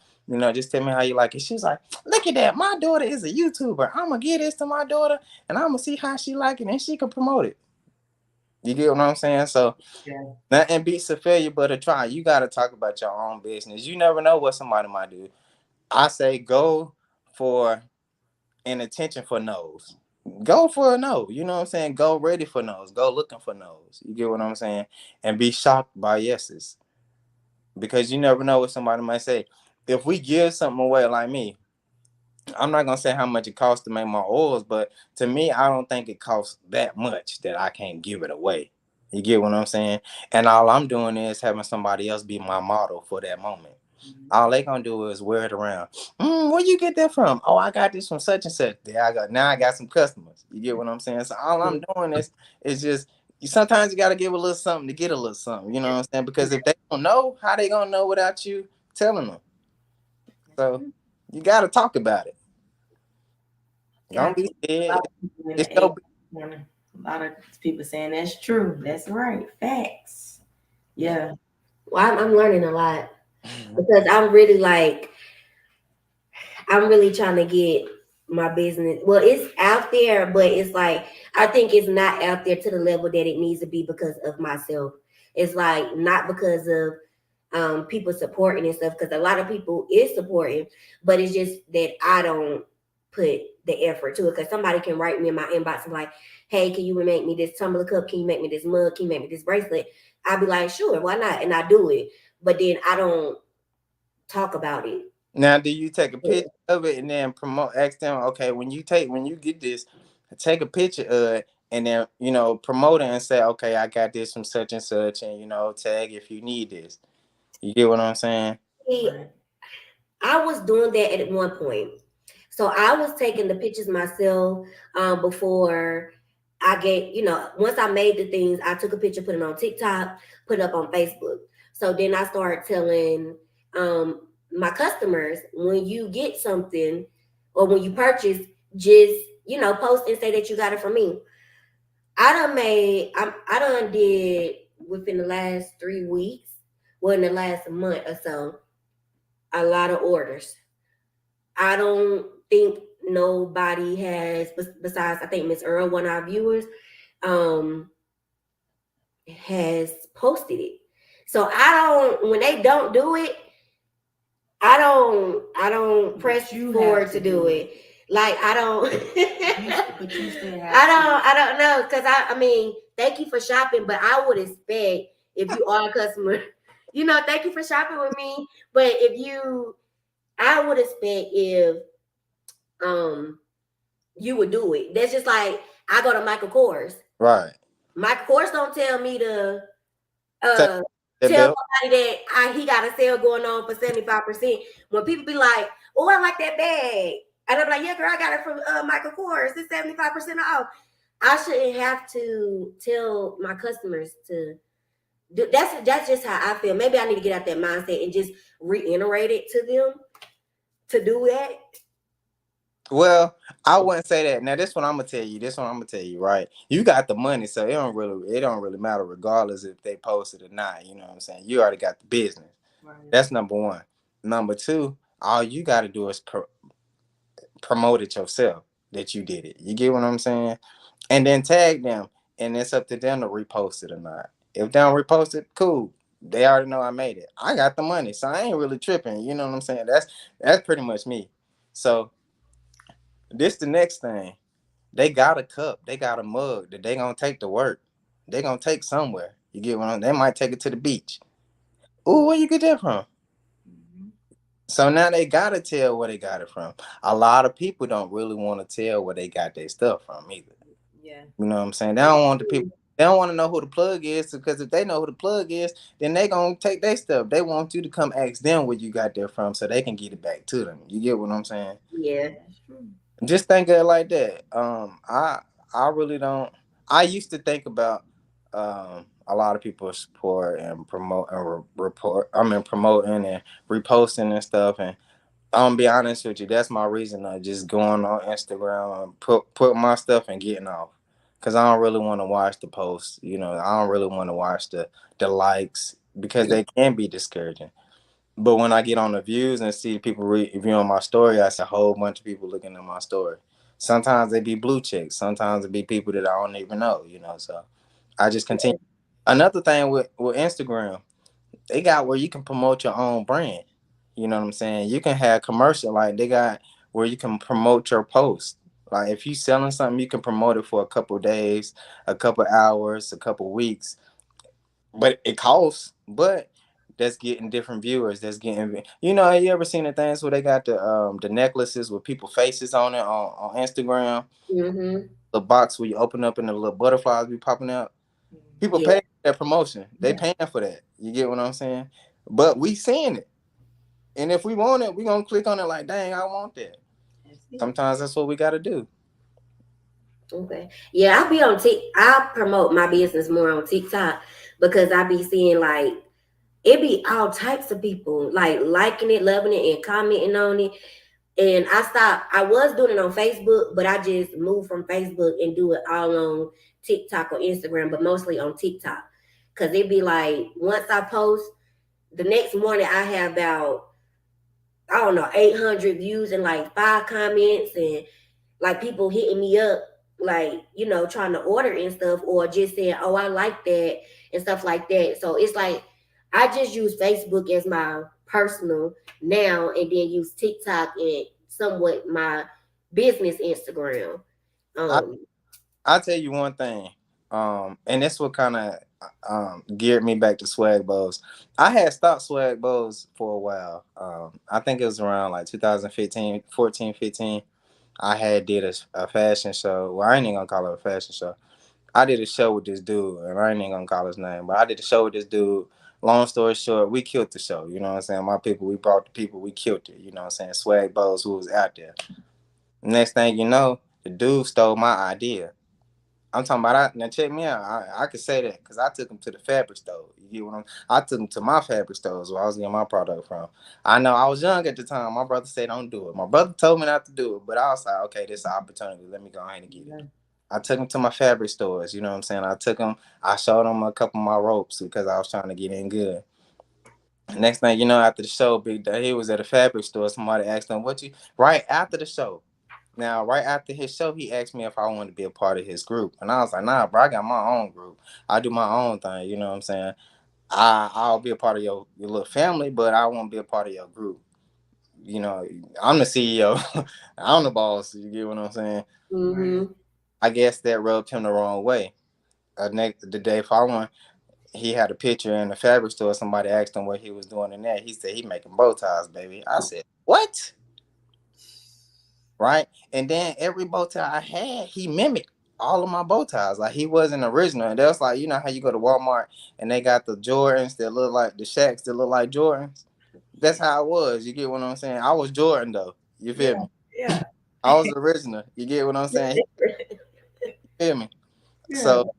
Just tell me how you like it." She was like, "Look at that. My daughter is a YouTuber. I'm going to give this to my daughter and I'm going to see how she like it and she can promote it." You get what I'm saying? So Yeah. nothing beats a failure but a try. You got to talk about your own business. You never know what somebody might do. I say go for an attention for no's. Go for a no. You know what I'm saying? Go ready for no's. Go looking for no's. You get what I'm saying? And be shocked by yeses. Because you never know what somebody might say. If we give something away like me, I'm not gonna say how much it costs to make my oils, but to me, I don't think it costs that much that I can't give it away. You get what I'm saying? And all I'm doing is having somebody else be my model for that moment. All they gonna do is wear it around. Where you get that from? Oh, I got this from such and such. There I got. Now I got some customers. You get what I'm saying? So all I'm doing is just. Sometimes you gotta give a little something to get a little something. You know what I'm saying? Because if they don't know, how they gonna know without you telling them. So you got to talk about it. Don't Got be you. A scared. lot of people in It's the your corner. A lot of people saying that's true. That's right. Facts. Yeah. Well, I'm learning a lot business. because I'm really like I'm really trying to get my business. Well, it's out there, but it's like I think it's not out there to the level that it needs to be because of myself. It's like not because of people supporting and stuff, because a lot of people is supporting, but it's just that I don't put the effort to it. Because somebody can write me in my inbox and like, hey, can you make me this tumbler cup? Can you make me this mug? Can you make me this bracelet? I'll be like, sure, why not? And I do it, but then I don't talk about it. Now, do you take a picture of it and then promote? Ask them, okay, when you get this, take a picture of it and then promote it and say, okay, I got this from such and such, and tag if you need this. You get what I'm saying? See, Right. I was doing that at one point. So I was taking the pictures myself before I get, once I made the things, I took a picture, put it on TikTok, put it up on Facebook. So then I started telling my customers, when you get something or when you purchase, just, post and say that you got it from me. I done did within the last 3 weeks, well, in the last month or so, a lot of orders. I don't think nobody has, besides I think Miss Earl, one of our viewers, um, has posted it. So I don't. When they don't do it, I don't press you forward have to to do do it. Like I don't. But you still have I to. don't. I don't know because I mean, thank you for shopping, but I would expect if you are a customer, thank you for shopping with me. But I would expect if um you would do it. That's just like I go to Michael Kors. Right. Michael Kors don't tell me to Take uh the tell bill. somebody that he got a sale going on for 75%. When people be like, oh, I like that bag. And I'm like, yeah, girl, I got it from Michael Kors. It's 75% off. I shouldn't have to tell my customers to do that's just how I feel. Maybe I need to get out that mindset and just reiterate it to them to do that. Well, I wouldn't say that. Now, this one I'm gonna tell you. This one I'm gonna tell you. Right, you got the money, so it don't really matter regardless if they post it or not. You know what I'm saying? You already got the business. Right. That's number one. Number two, all you got to do is promote it yourself that you did it. You get what I'm saying? And then tag them, and it's up to them to repost it or not. If they don't repost it, cool. They already know I made it. I got the money, so I ain't really tripping. You know what I'm saying? That's pretty much me. So this the next thing. They got a cup, they got a mug that they gonna take to work. They gonna take somewhere. You get what I'm? They might take it to the beach. Ooh, where you get that from? Mhm. So now they gotta tell where they got it from. A lot of people don't really want to tell where they got their stuff from either. Yeah. You know what I'm saying? They don't want the people. They don't want to know who the plug is because if they know who the plug is, then they gonna take their stuff. They want you to come ask them where you got that from so they can get it back to them. You get what I'm saying? Yeah. That's true. Just think of it like that. I really don't. I used to think about a lot of people support and promote and report. I mean, promoting and reposting and stuff. And I'm gonna be honest with you. That's my reason of just going on Instagram and put my stuff and getting off. Cause I don't really want to watch the posts. I don't really want to watch the likes because they can be discouraging. But when I get on the views and see people reviewing my story, I see a whole bunch of people looking at my story. Sometimes they be blue checks. Sometimes it be people that I don't even know. So I just continue. Another thing with Instagram, they got where you can promote your own brand. You know what I'm saying? You can have commercial, like they got where you can promote your post. Like if you selling something, you can promote it for a couple days, a couple hours, a couple weeks, but it costs. But that's getting different viewers. That's getting you ever seen the things where they got the necklaces with people faces on it on Instagram? Mm-hmm. The box where you open up and the little butterflies be popping out. People Yeah. pay for that promotion. They paying for that. You get what I'm saying? But we seeing it. And if we want it, we gonna click on it like, dang, I want that. That's it. Sometimes that's what we gotta do. Okay. Yeah, I be on Tik. I promote my business more on TikTok because I be seeing like it be all types of people like liking it, loving it, and commenting on it. And I stopped. I was doing it on Facebook, but I just moved from Facebook and do it all on TikTok or Instagram, but mostly on TikTok. Cause it be like once I post, the next morning I have about, I don't know, 800 views and like 5 comments, and like people hitting me up, like, trying to order and stuff, or just saying, oh, I like that and stuff like that. So it's like I just use Facebook as my personal now, and then use TikTok and somewhat my business Instagram. I Um, I'll tell you one thing. And this what kind of geared me back to swag bows. I had stopped swag bows for a while. I think it was around like 2015, 14, 15. I had did a fashion show. Well, I ain't even gonna call it a fashion show. I did a show with this dude, and I ain't even gonna call his name, but I did a show with this dude. Long story short, we killed the show. You know what I'm saying? My people, we brought the people, we killed it. You know what I'm saying? Swag bows, who was out there. Next thing you know, the dude stole my idea. I'm talking about now. Check me out. I could say that because I took him to the fabric store. You get what I took him to my fabric stores where I was getting my product from. I know I was young at the time. My brother said don't do it. My brother told me not to do it, but I was like, okay, this is an opportunity. Let me go ahead and get it. I took him to my fabric stores. You know what I'm saying? I took him. I showed him a couple of my ropes because I was trying to get in good. Next thing you know, after the show, big day, he was at a fabric store. Somebody asked him, "What you?" Right after the show. Now, right after his show, he asked me if I wanted to be a part of his group, and I was like, "Nah, bro, I got my own group. I do my own thing." You know what I'm saying? I'll be a part of your little family, but I won't be a part of your group. You know, I'm the CEO. I'm the boss. You get what I'm saying? mm-hmm. I guess that rubbed him the wrong way. The day following, he had a picture in the fabric store. Somebody asked him what he was doing in there. He said he making bow ties, baby. I said, what? Right? And then every bow tie I had, he mimicked all of my bow ties. Like he wasn't original. And that's like, you know how you go to Walmart and they got the Jordans that look like the Shacks that look like Jordans? That's how it was. You get what I'm saying? I was Jordan though. You Yeah, feel me? yeah, I was original. You get what I'm saying? You feel me? yeah. So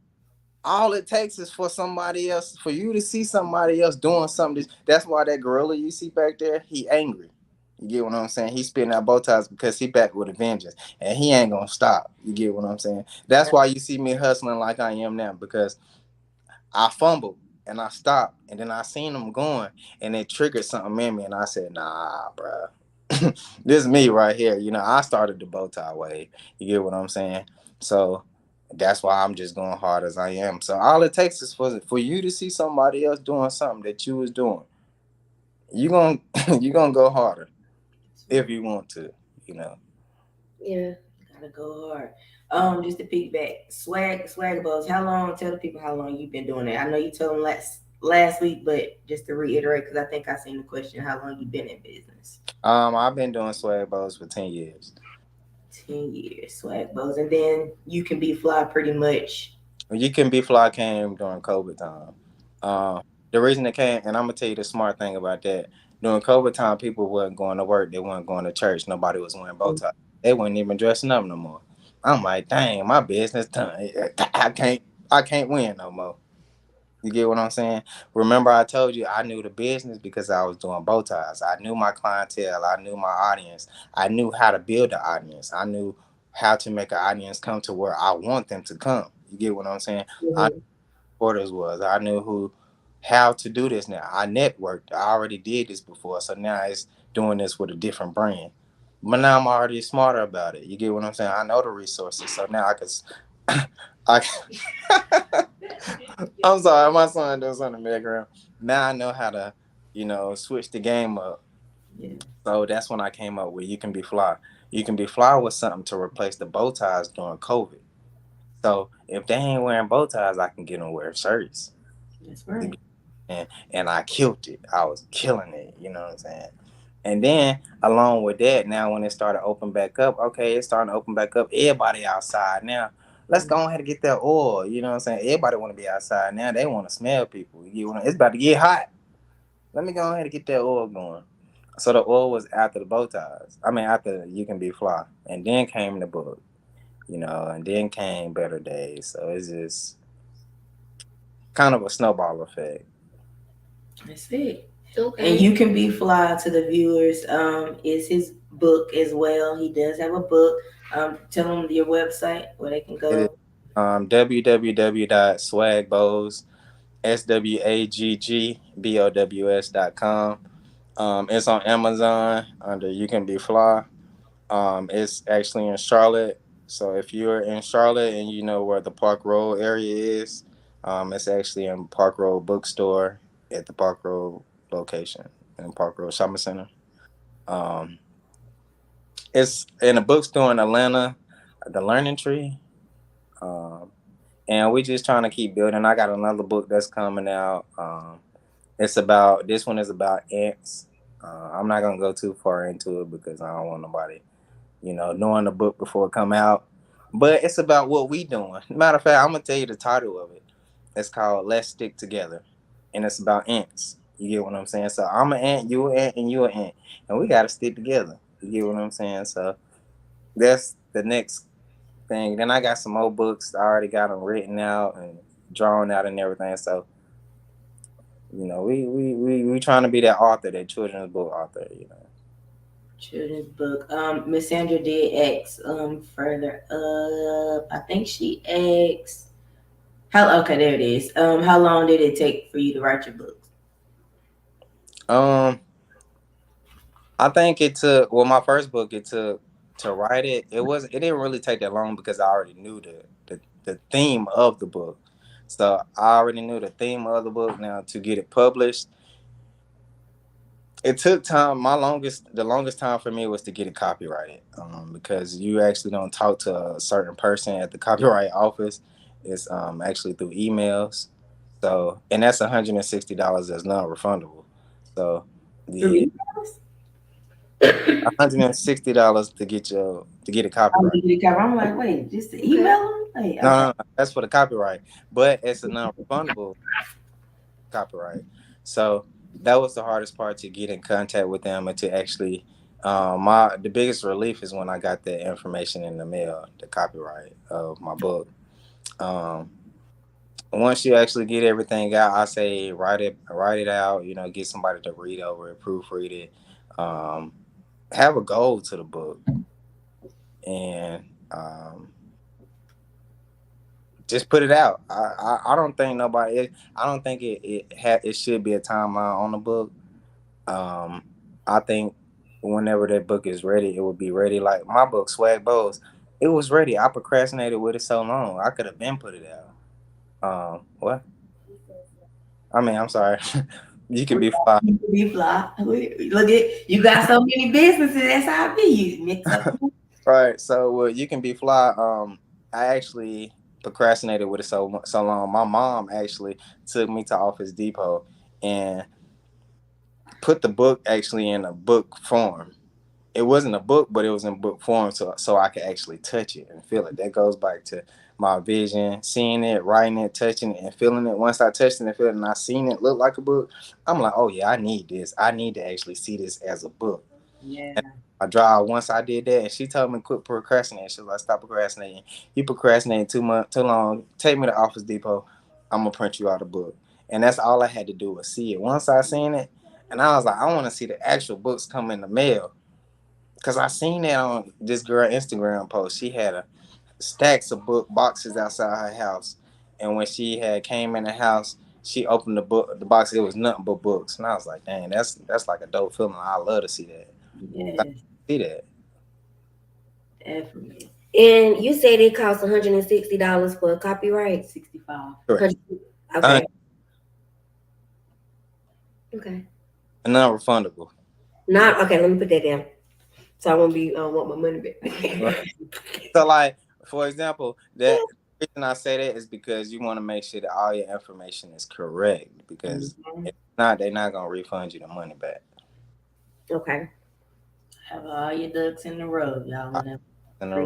all it takes is for somebody else, for you to see somebody else doing something. That's why that gorilla you see back there, he angry. You get what I'm saying? He's spitting out bow ties because he back with a vengeance, and he ain't gonna stop. You get what I'm saying? That's why you see me hustling like I am now, because I fumbled and I stopped, and then I seen him going, and it triggered something in me, and I said, "Nah, bro, this is me right here." You know, I started the bow tie wave. You get what I'm saying? So that's why I'm just going hard as I am. So all it takes is for you to see somebody else doing something that you was doing. You gonna you gonna go harder if you want to. You know. Yeah. Gotta go hard. Just to piggyback, swag buzz. How long? Tell the people how long you've been doing it. I know you told them last week, but just to reiterate, because I think I seen the question, how long you been in business? I've been doing swag bows for 10 years. 10 years, swag buzz, and then you can be fly pretty much. You can be fly came during COVID time. The reason it came, and I'm gonna tell you the smart thing about that. During COVID time, people wasn't going to work. They weren't going to church. Nobody was wearing bow ties. They weren't even dressing up no more. I'm like, dang, my business done. I can't win no more. You get what I'm saying? Remember, I told you I knew the business because I was doing bow ties. I knew my clientele. I knew my audience. I knew how to build an audience. I knew how to make an audience come to where I want them to come. You get what I'm saying? I Mm-hmm. orders was. I knew how to do this now. I networked. I already did this before, so now it's doing this with a different brand. But now I'm already smarter about it. You get what I'm saying? I know the resources, so now I can. I. I'm sorry, my son doing something in the background. Now I know how to, switch the game up. Yeah, So that's when I came up with you can be fly. You can be fly with something to replace the bow ties during COVID. So if they ain't wearing bow ties, I can get them wearing shirts. that's right. And I killed it. I was killing it. You know what I'm saying? And then along with that, now when it started open back up, okay, it's starting to open back up. Everybody outside now. Let's go ahead and get that oil. You know what I'm saying? Everybody want to be outside now. They want to smell people. It's about to get hot. Let me go ahead and get that oil going. So the oil was after the bow ties. I mean, after you can be fly, and then came the book. And then came better days. So it's just kind of a snowball effect. That's it. And Okay. you can be fly to the viewers. Is his book as well. He does have a book. Tell them your website where they can It is go. www.swagbows SWAGGBOWS.com. It's on Amazon under You Can Be Fly. It's actually in Charlotte. So if you're in Charlotte and you know where the Park Road area is, it's actually in Park Road Bookstore at the Park Road location in Park Road Shopping Center. Um, it's in a bookstore in Atlanta, the Learning Tree. Um, and we just trying to keep building. I got another book that's coming out. It's about this one is about ants. I'm not gonna go too far into it because I don't want nobody, knowing the book before it come out. But it's about what we doing. Matter of fact, I'm gonna tell you the title of it. It's called "Let's Stick Together," and it's about ants. You get what I'm saying? So I'm an ant, you an ant, and you an ant, and we gotta stick together. You get what I'm saying? So that's the next thing. Then I got some more books. I already got them written out and drawn out and everything. So we trying to be that author, that children's book author. Children's book. Miss Sandra did ask further up. I think she asked how okay, there it is. How long did it take for you to write your books? Um, I think it took my first book. It took to write it. It didn't really take that long because I already knew the theme of the book. So I already knew the theme of the book. Now to get it published, it took time. The longest time for me was to get it copyrighted, because you actually don't talk to a certain person at the copyright office. It's actually through emails. So, and that's $160 that's non-refundable. So, Through yeah, emails? $160 to get a copyright. I'm like, wait, just to Okay. email them? Wait, No, okay. no, no, that's for the copyright, but it's a non-refundable copyright. So that was the hardest part, to get in contact with them and to actually. The biggest relief is when I got that information in the mail, the copyright of my book. Um, Once you actually get everything out, I say write it out. Get somebody to read over it, proofread it. Um, have a goal to the book, and just put it out. I don't think I don't think it should be a timeline on the book. Um, I think whenever that book is ready, it will be ready. Like my book, Swag Bows, it was ready. I procrastinated with it so long. I could have been put it out. What? I mean, I'm sorry. You can be fly. You can be fly. Look at you got so many businesses. That's how I be. You mix up. Right. So, you can be fly. I actually procrastinated with it so long. My mom actually took me to Office Depot and put the book actually in a book form. It wasn't a book, but it was in book form, so I could actually touch it and feel it. That goes back to my vision, seeing it, writing it, touching it, and feeling it. Once I touched it and felt it, and I seen it look like a book, I'm like, oh yeah, I need this. I need to actually see this as a book. Yeah. And I drive. Once I did that, and she told me quit procrastinating. She was like, stop procrastinating. You procrastinating too long. Take me to Office Depot. I'm gonna print you out a book. And that's all I had to do was see it. Once I seen it, and I was like, I want to see the actual books come in the mail. Cause I seen that on this girl Instagram post. She had a stacks of book boxes outside her house, and when she had came in the house, she opened the box. It was nothing but books, and I was like, dang, that's like a dope feeling. I love to see that. I Yes. see that. Definitely. And you said it costs $160 for copyright. 65. Correct. Uh, Okay. Okay. Non-refundable. Not okay. Let me put that down. So I won't be want my money Right. back. So, like, for example, that the reason I say that is because you want to make sure that all your information is correct. Because Mhm. if not, they're not gonna refund you the money back. Okay. Have all your ducks in the row, y'all. Whenever In a row.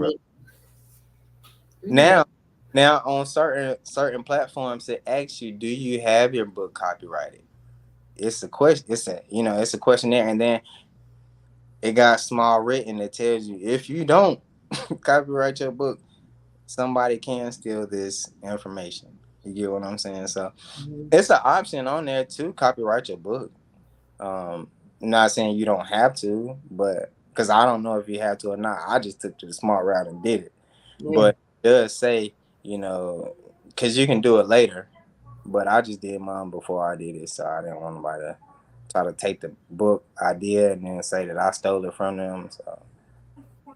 bring Okay. Now, on certain platforms, it asks you, do you have your book copyrighted? It's a question. It's a questionnaire, and then it got small written that tells you if you don't copyright your book, somebody can steal this information. You get what I'm saying? So Mm-hmm. it's an option on there to copyright your book. Um, not saying you don't have to, but because I don't know if you have to or not. I just took the smart route and did it. Yeah. But it does say, because you can do it later. But I just did mine before I did it, so I didn't want nobody to try to take the book idea and then say that I stole it from them. So,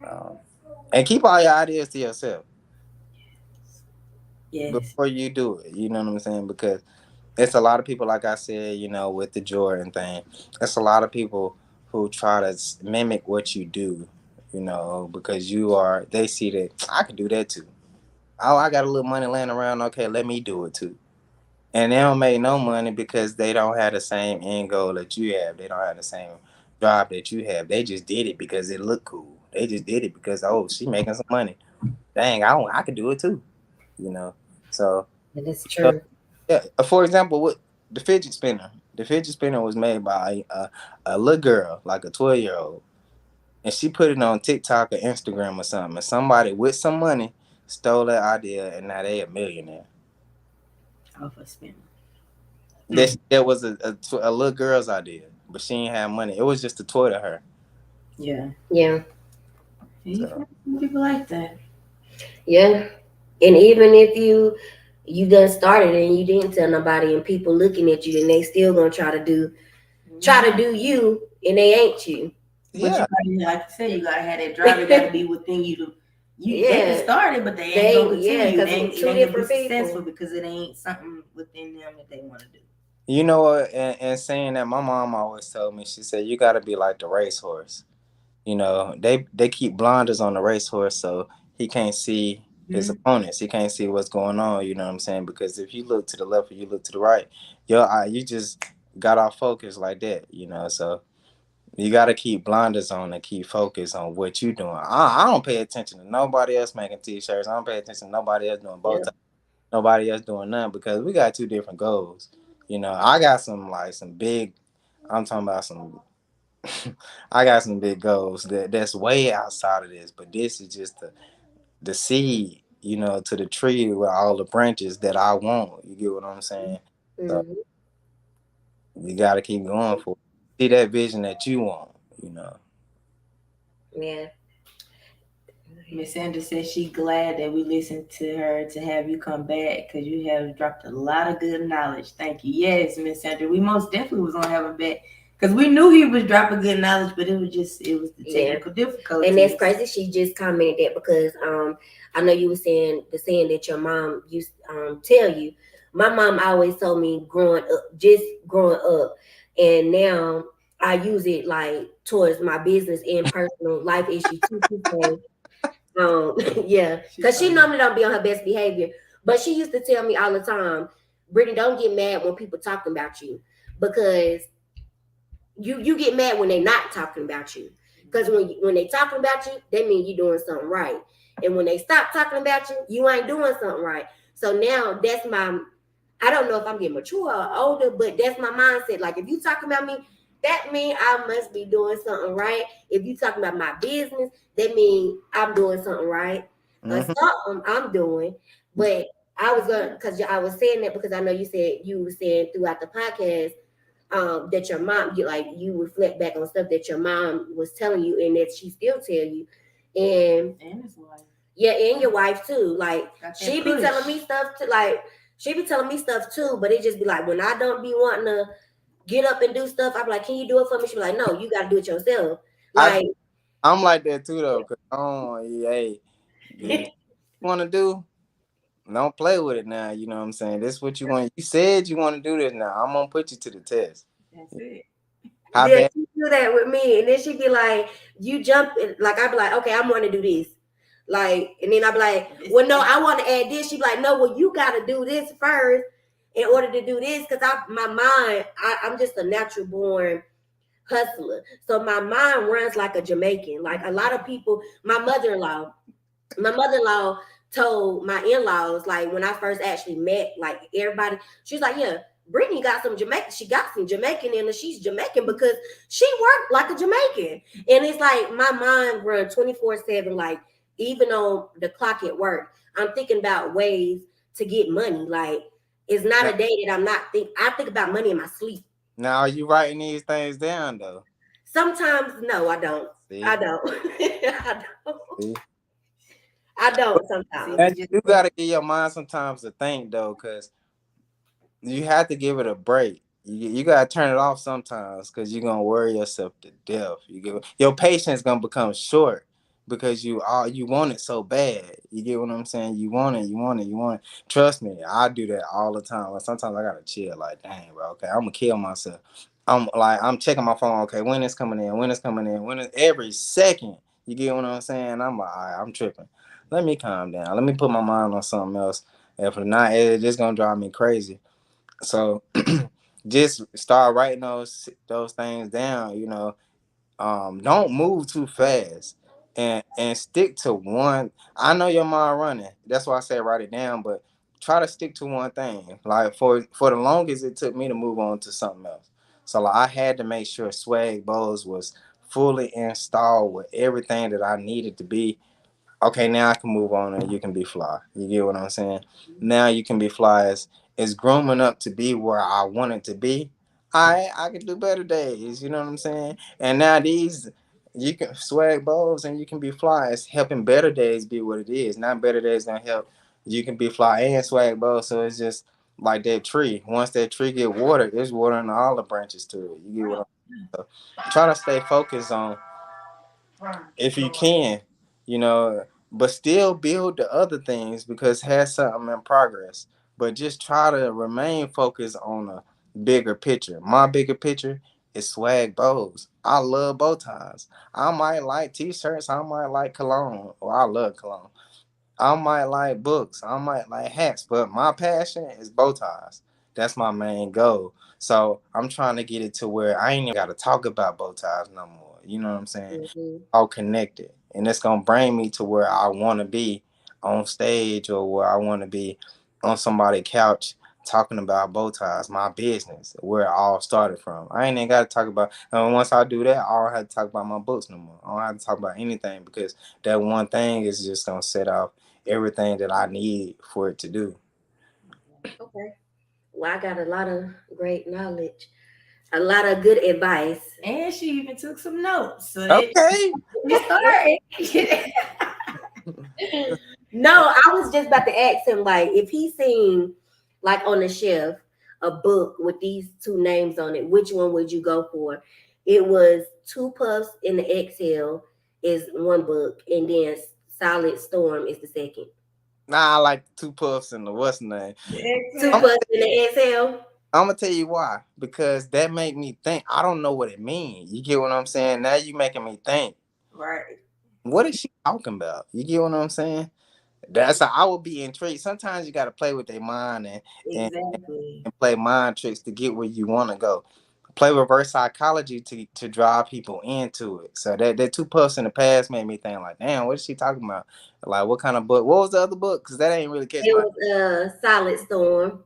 um, and keep all your ideas to yourself Yes. before you do it. You know what I'm saying? Because it's a lot of people, like I said, with the Jordan thing. It's a lot of people who try to mimic what you do. Because they see that I can do that too. Oh, I got a little money laying around. Okay, let me do it too. And they don't make no money because they don't have the same end goal that you have. They don't have the same job that you have. They just did it because it looked cool. They just did it because, oh, she making some money. Dang, I could do it too. You know. So, That's so true. yeah. For example, what the fidget spinner. The fidget spinner was made by a little girl, like a 12-year-old, and she put it on TikTok or Instagram or something. And somebody with some money stole that idea, and now they a millionaire. Off a spin. That was a little girl's idea, but she ain't have money. It was just a toy to her. Yeah. Yeah. You So find some people like that. Yeah. And even if you done started and you didn't tell nobody and people looking at you and they still gonna try to do you and they ain't you. But you yeah, gotta, like you said, you gotta have that drive. It gotta be within you to. They can Yeah. start it, but they ain't gonna continue. Because It two ain't gonna be different successful people. because it ain't something within them that they want to do. you know what? And saying that, my mom always told me. She said you got to be like the racehorse. They keep blinders on the racehorse so he can't see his Mm-hmm. opponents. He can't see what's going on. You know what I'm saying? Because if you look to the left or you look to the right, your eye, you just got off focus like that. So you got to keep blinders on and keep focus on what you doing. I don't pay attention to nobody else making t-shirts. I don't pay attention to nobody else doing bow Yeah. ties. Nobody else doing nothing because we got two different goals. I got some big. I'm talking about some. I got some big goals that's way outside of this, but this is just the seed, to the tree with all the branches that I want. You get what I'm saying? So Mm-hmm. you got to keep going for it. See that vision that you want. You know. Yeah. Miss Sandra says she glad that we listened to her to have you come back because you have dropped a lot of good knowledge. Thank you. Yes, Miss Sandra, we most definitely was gonna have her back because we knew he was dropping good knowledge, but it was the Yeah. technical difficulties. And that's crazy. She just commented that because I know you were saying that your mom used tell you. My mom always told me growing up, and now I use it like towards my business and personal life issue too. She say, yeah, because she normally don't be on her best behavior, but she used to tell me all the time, Brittany, don't get mad when people talking about you because you get mad when they not talking about you. Because when they talking about you, that means you doing something right. And when they stop talking about you, you ain't doing something right. So now that's I don't know if I'm getting mature or older, but that's my mindset. Like if you talking about me, that means I must be doing something right. If you talking about my business, that means I'm doing something right. Mm-hmm. Something I'm doing. But because I was saying that because I know you were saying throughout the podcast that your mom you reflect back on stuff that your mom was telling you and that she still tell you and his wife. Yeah, and your wife too, like she be telling me stuff too, but it just be like when I don't be wanting to get up and do stuff, I be like, can you do it for me? She be like, no, you got to do it yourself. Like I'm like that too though, cause hey, you want to do. Don't play with it now. You know what I'm saying? This is what you want. You said you want to do this now. I'm gonna put you to the test. That's it. How then bad? she do that with me, and then she be like, you jump, like I be like, okay, I'm going to do this. Like, and then I be like, well, no, I want to add this. She be like, no, well, you got to do this first in order to do this. Cause my mind, I'm just a natural born hustler. So my mind runs like a Jamaican. Like a lot of people, my mother-in-law told my in-laws, like when I first actually met, like everybody, she's like, yeah, Brittany got some Jamaican. She got some Jamaican in her. She's Jamaican because she worked like a Jamaican. And it's like my mind runs 24/7. Like even on the clock at work, I'm thinking about ways to get money. Like It's not Now, a day that I'm not think. I think about money in my sleep. now are you writing these things down though? Sometimes, no, I don't. I See, don't. I don't. see. I don't See, And sometimes. we just you gotta give your mind sometimes to think though, cause you have to give it a break. You gotta turn it off sometimes because you're gonna worry yourself to death. Your patience gonna become short because you want it so bad. You get what I'm saying? You want it, you want it, you want it. Trust me, I do that all the time. Like sometimes I gotta chill. Like, dang, bro, okay, I'm gonna kill myself. I'm checking my phone. Okay, when it's coming in, when it's coming in, when it's every second. You get what I'm saying? I'm like, all right, I'm tripping. Let me calm down. Let me put my mind on something else. If not, it's just gonna drive me crazy. So just start writing those things down. Don't move too fast, and stick to one. I know your mind running. That's why I say write it down, but try to stick to one thing. Like for the longest, it took me to move on to something else. So like I had to make sure Swag Bowls was fully installed with everything that I needed to be. Okay, now I can move on and you can be fly. You get what I'm saying? Now you can be fly is grooming up to be where I want it to be. I can do better days, you know what I'm saying? And now these you can swag bowls and you can be fly. It's helping better days be what it is. Not better days gonna help you can be fly and swag bowls. So it's just like that tree. Once that tree get watered, it's watering all the branches to it. You get what I'm saying? So try to stay focused on if you can, you know, but still build the other things because it has something in progress. But just try to remain focused on a bigger picture. My bigger picture is swag bows. I love bow ties. I might like t-shirts. I might like cologne. Well, I love cologne. I might like books. I might like hats, but my passion is bow ties. That's my main goal. So I'm trying to get it to where I ain't even got to talk about bow ties no more. You know what I'm saying? Mhm. All connected, and it's gonna bring me to where I want to be on stage or where I want to be on somebody's couch talking about bow ties, my business, where it all started from. I ain't even got to talk about. And once I do that, I don't have to talk about my books no more. I don't have to talk about anything because that one thing is just gonna set off everything that I need for it to do. Okay. Well, I got a lot of great knowledge, a lot of good advice. and she even took some notes. So that Okay. we started. No, I was just about to ask him, like, if he seen, like, on the shelf, a book with these two names on it, which one would you go for? It was Two Puffs in the Exhale is one book, and then Solid Storm is the second. Nah, I like the two puffs and the what's name. Two I'm Exhale. Puffs in the Exhale. I'm gonna tell you why. Because that made me think. I don't know what it means. You get what I'm saying? Now you making me think. Right. What is she talking about? You get what I'm saying? That's how I would be intrigued. Sometimes you got to play with their mind and, Exactly. and play mind tricks to get where you want to go. Play reverse psychology to drive people into it. So that two puffs in the past made me think like, damn, what is she talking about? Like, what kind of book? What was the other book? Because that ain't really catch It my. was Solid Storm.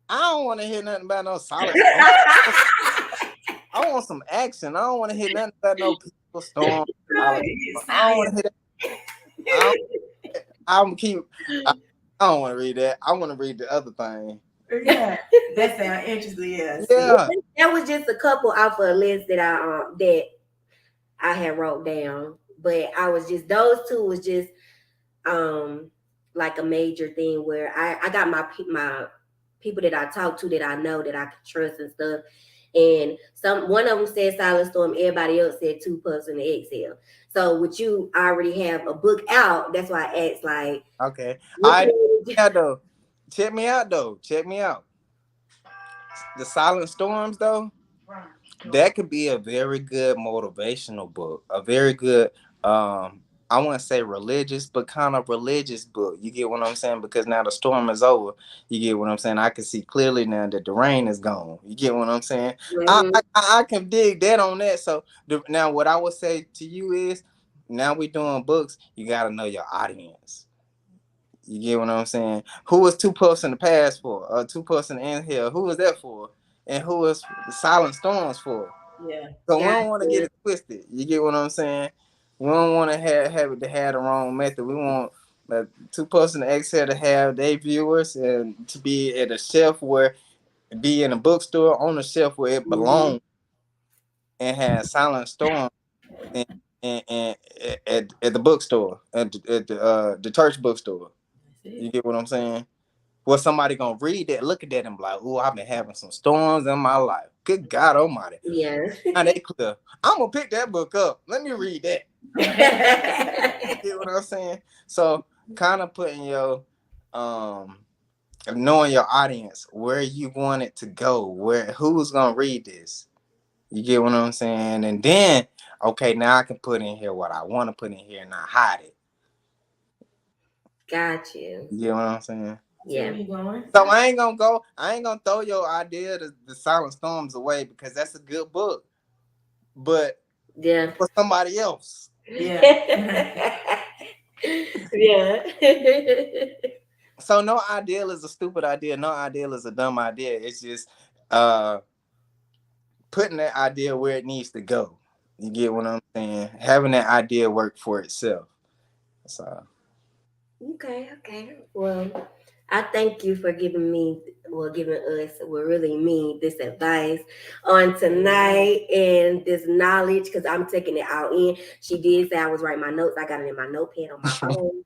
I don't want to hear nothing about no solid storm. I want some action. I don't want to hear nothing about no people storm. Solid storm. I don't want to hear that. I don't, I'm keep. I, I don't want to read that. I want to read the other thing. Yeah, that sounds interesting. Yeah, see, Yeah. That was just a couple off of a list that I had wrote down, but I was just those two was just um like a major thing where I got my people that I talk to that I know that I can trust and stuff. And one of them said Silent Storm, everybody else said Two Puffs in the Exhale. So with you already have a book out, that's why I asked like Okay. which I one yeah though. Check me out though. Check me out. The Silent Storms though. That could be a very good motivational book. A very good I wouldn't say religious, but kind of religious book. You get what I'm saying? Because now the storm is over. You get what I'm saying? I can see clearly now that the rain is gone. You get what I'm saying? I Mhm. I, I can dig that on that. So now what I would say to you is now we doing books, you gotta know your audience. You get what I'm saying? Who was Two Puffs in the past for? Two Puffs in the Inhale. Who was that for? And who was the Silent Storms for? yeah, So we don't want to get Gotcha. it twisted. You get what I'm saying? We don't want to have it to have the wrong method. We want Two posts in the Excel to have their viewers and to be at a shelf where be in a bookstore on a shelf where it belongs and have Silent Storm and at the bookstore at the church bookstore. You get what I'm saying? Well, somebody gonna read that, look at that, and be like, "Ooh, I've been having some storms in my life. Good God Almighty!" Yeah. Now they clear. I'm gonna pick that book up. Let me read that. You get what I'm saying? So, kind of putting your knowing your audience, where you want it to go, who's gonna read this. You get what I'm saying? And then, okay, now I can put in here what I want to put in here and not hide it. Got you. You get what I'm saying? Yeah. So I ain't gonna throw your idea the Silent Storms away because that's a good book. But yeah, for somebody else. Yeah. Yeah. So no ideal is a stupid idea. No ideal is a dumb idea. It's just putting that idea where it needs to go. You get what I'm saying? Having that idea work for itself. So Okay. Well, I thank you for giving us, really me, this advice on tonight and this knowledge, because I'm taking it all in. She did say I was writing my notes. I got it in my notepad on my phone.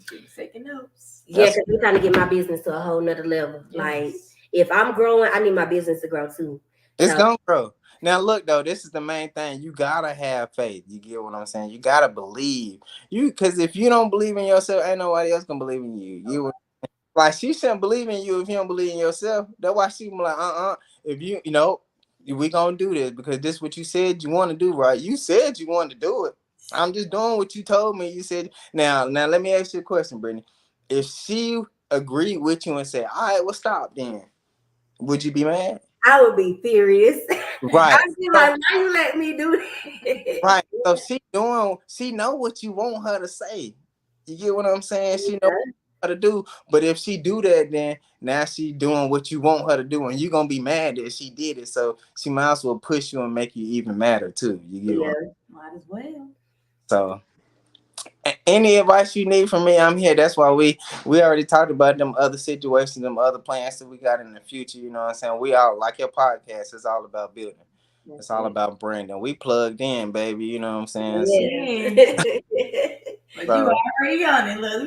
She was taking notes. Yeah, because we're trying to get my business to a whole nother level. Yes. Like, if I'm growing, I need my business to grow too. It's gonna grow. Now look though, this is the main thing. You gotta have faith. You get what I'm saying? You gotta believe. Because if you don't believe in yourself, ain't nobody else gonna believe in you. You like she shouldn't believe in you if you don't believe in yourself. That's why she be like, if you we gonna do this because this is what you said you want to do, right? You said you wanted to do it. I'm just doing what you told me. You said now let me ask you a question, Brittany. If she agreed with you and said, all right, well stop then, would you be mad? I would be furious. Right. I'd be like, why you let me do this? Right. So she know what you want her to say. You get what I'm saying? She know what her to do. But if she do that, then now she doing what you want her to do, and you gonna be mad that she did it. So she might as well push you and make you even madder too. You get what might as well. So any advice you need from me, I'm here. That's why we already talked about them other situations, them other plans that we got in the future. You know what I'm saying? We all like your podcast. It's all about building. It's all about branding. We plugged in, baby. You know what I'm saying? Yeah. But you already on it, look.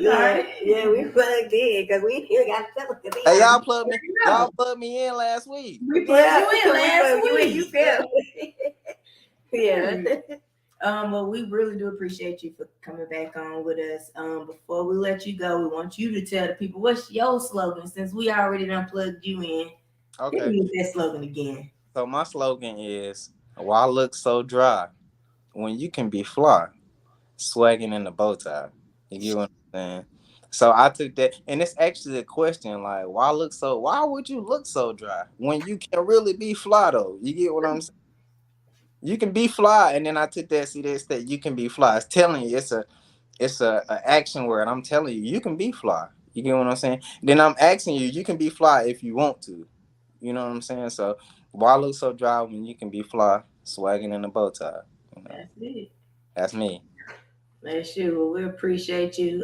Yeah, we plugged in because we ain't got to tell us. Hey, y'all plugged me in last week. We plugged you in last week. You feel? Yeah. Well, we really do appreciate you for coming back on with us. Before we let you go, we want you to tell the people what's your slogan since we already done plugged you in. Okay. Use that slogan again. So my slogan is, why look so dry when you can be fly, swagging in the bow tie? You get what I'm saying? So I took that, and it's actually a question like, why would you look so dry when you can really be fly though? You get what I'm saying? You can be fly, and then I took that. See, this that you can be fly. It's telling you it's a action word. I'm telling you, you can be fly. You get what I'm saying? Then I'm asking you, you can be fly if you want to. You know what I'm saying? So why look so dry when you can be fly, swagging in a bow tie? You know? That's it. That's me. That's you. Well, we appreciate you.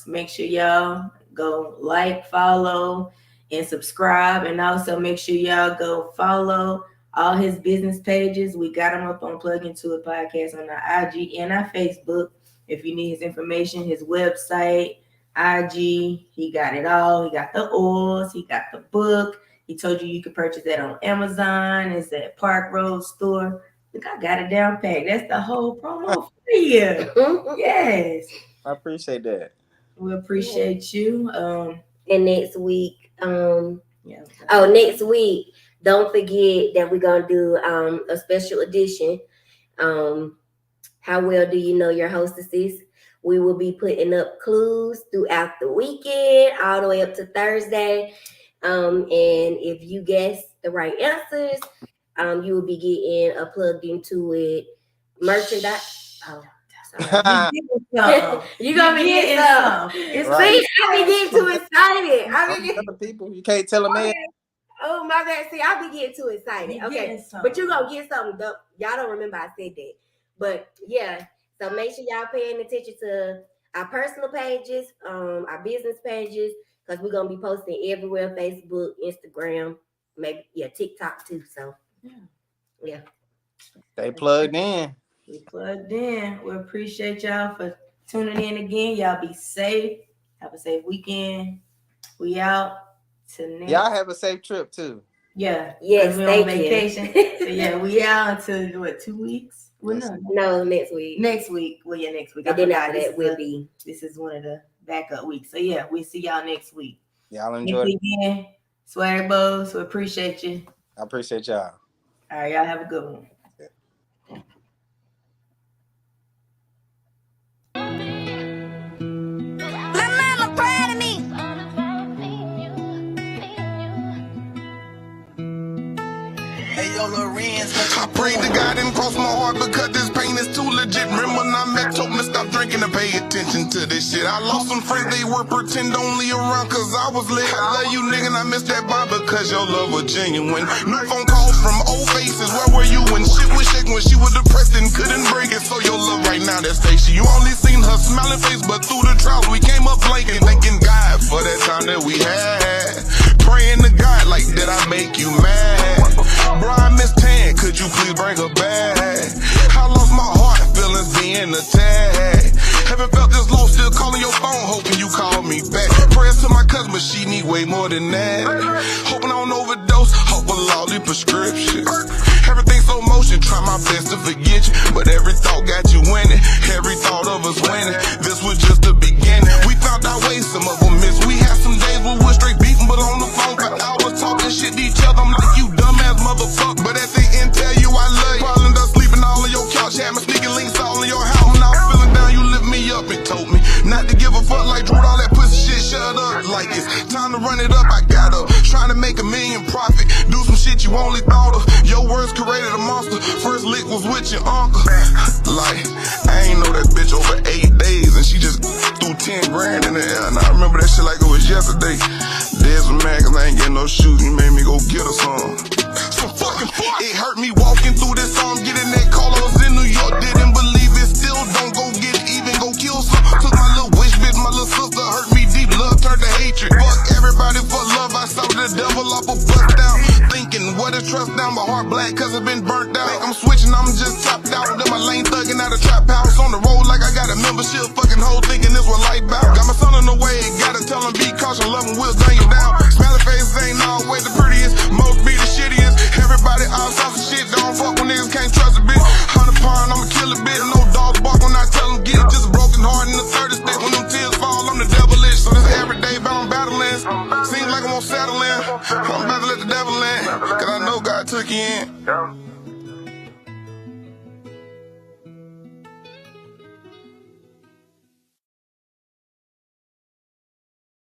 Make sure y'all go like, follow, and subscribe, and also make sure y'all go follow all his business pages. We got him up on Plug Into It Podcast on our IG and our Facebook. If you need his information, his website, IG, he got it all. He got the oils, he got the book. He told you could purchase that on Amazon. It's at Park Road Store. Look, I got it down packed. That's the whole promo for you. Yes. I appreciate that. We appreciate you. And next week, next week, don't forget that we're gonna do a special edition. How well do you know your hostesses? We will be putting up clues throughout the weekend, all the way up to Thursday. And if you guess the right answers, you will be getting a Plugged Into It merchandise. You gonna be getting some. See, I be getting too excited. Other people, you can't tell them. Oh my bad. See, I be getting too excited. Okay, but you gonna get something. Y'all don't remember I said that, but yeah. So make sure y'all paying attention to our personal pages, our business pages, because we're gonna be posting everywhere: Facebook, Instagram, maybe TikTok too. So yeah. They plugged in. We plugged in. We appreciate y'all for tuning in again. Y'all be safe. Have a safe weekend. We out to next. Y'all have a safe trip too. Yeah. Yes, we're on vacation. So yeah, we out until what, 2 weeks? Well, no, next week. Next week. Well, yeah, next week. And then after that will be. This is one of the backup weeks. So yeah, we'll see y'all next week. Y'all enjoy it. Again, Swag Bows. We appreciate you. I appreciate y'all. All right, y'all have a good one. I prayed to God and crossed my heart because this pain is too legit. Remember when I met, told me to stop drinking and pay attention to this shit. I lost some friends, they were pretend only around cause I was lit. I love you nigga and I miss that vibe because your love was genuine. New phone calls from old faces, where were you when shit was shaking, when she was depressed and couldn't break it. So your love right now, that's station. You only seen her smiling face, but through the trials we came up blanking. Thanking God for that time that we had. Praying to God like, did I make you mad? Brian Miss Tan, could you please bring her back? I lost my heart, feelings being attacked. Haven't felt this low, still calling your phone, hoping you call me back. Prayers to my cousin, but she need way more than that. Hoping I don't overdose, hope with all these prescriptions. Everything so motion, try my best to forget you, but every thought got you winning. Every thought of us winning, this was just the beginning. We found our ways, some of them missed. We had some days where we were straight beating, but on the phone for hours talking shit to each other. I'm like, you dumbass motherfucker, but at the end tell you I love you. Probably done sleeping all on your couch, had my sneaking links all in your house. When I was feeling down, you lift me up and told me not to give a fuck like Drew, all that pussy shit, shut up. Like it's time to run it up, I got up. Trying to make $1 million profit, do some shit you only thought of. Your words created a monster, first lick was with your uncle. Like, I ain't know that bitch over 8 days, and she just threw 10 grand in the air. And I remember that shit like it was yesterday. Dead was mad cause I ain't getting no shoes, you made me go get her some. So fucking fuck. It hurt me walking through this song, getting that call. I was in New York, didn't believe it. Still don't go get it, even go kill some. Took my little wish, bitch, my little sister hurt me deep. Love turned to hatred. Fuck everybody for love, I saw the devil off a bust down. Thinking, what is trust down? My heart black cause it been burnt out. I'm switching, I'm just topped out. Then my lane thugging out a trap house. On the road like I got a membership. Fucking hoe thinking this was light bout. Got my son on the way, gotta tell him be cautious. Love him, will gun you down. Smiling faces ain't always the prettiest. Most be the shittiest. Everybody all sorts of shit. Don't fuck when niggas can't trust a bitch. 100 pound, I'ma kill a bitch. No dogs bark when I tell them get it. Just a broken heart in the 30 state. When them tears fall, I'm the devilish. So this everyday bound battling. Seems like I'm on settling. I'm about to let the devil in, cause I know God took you in.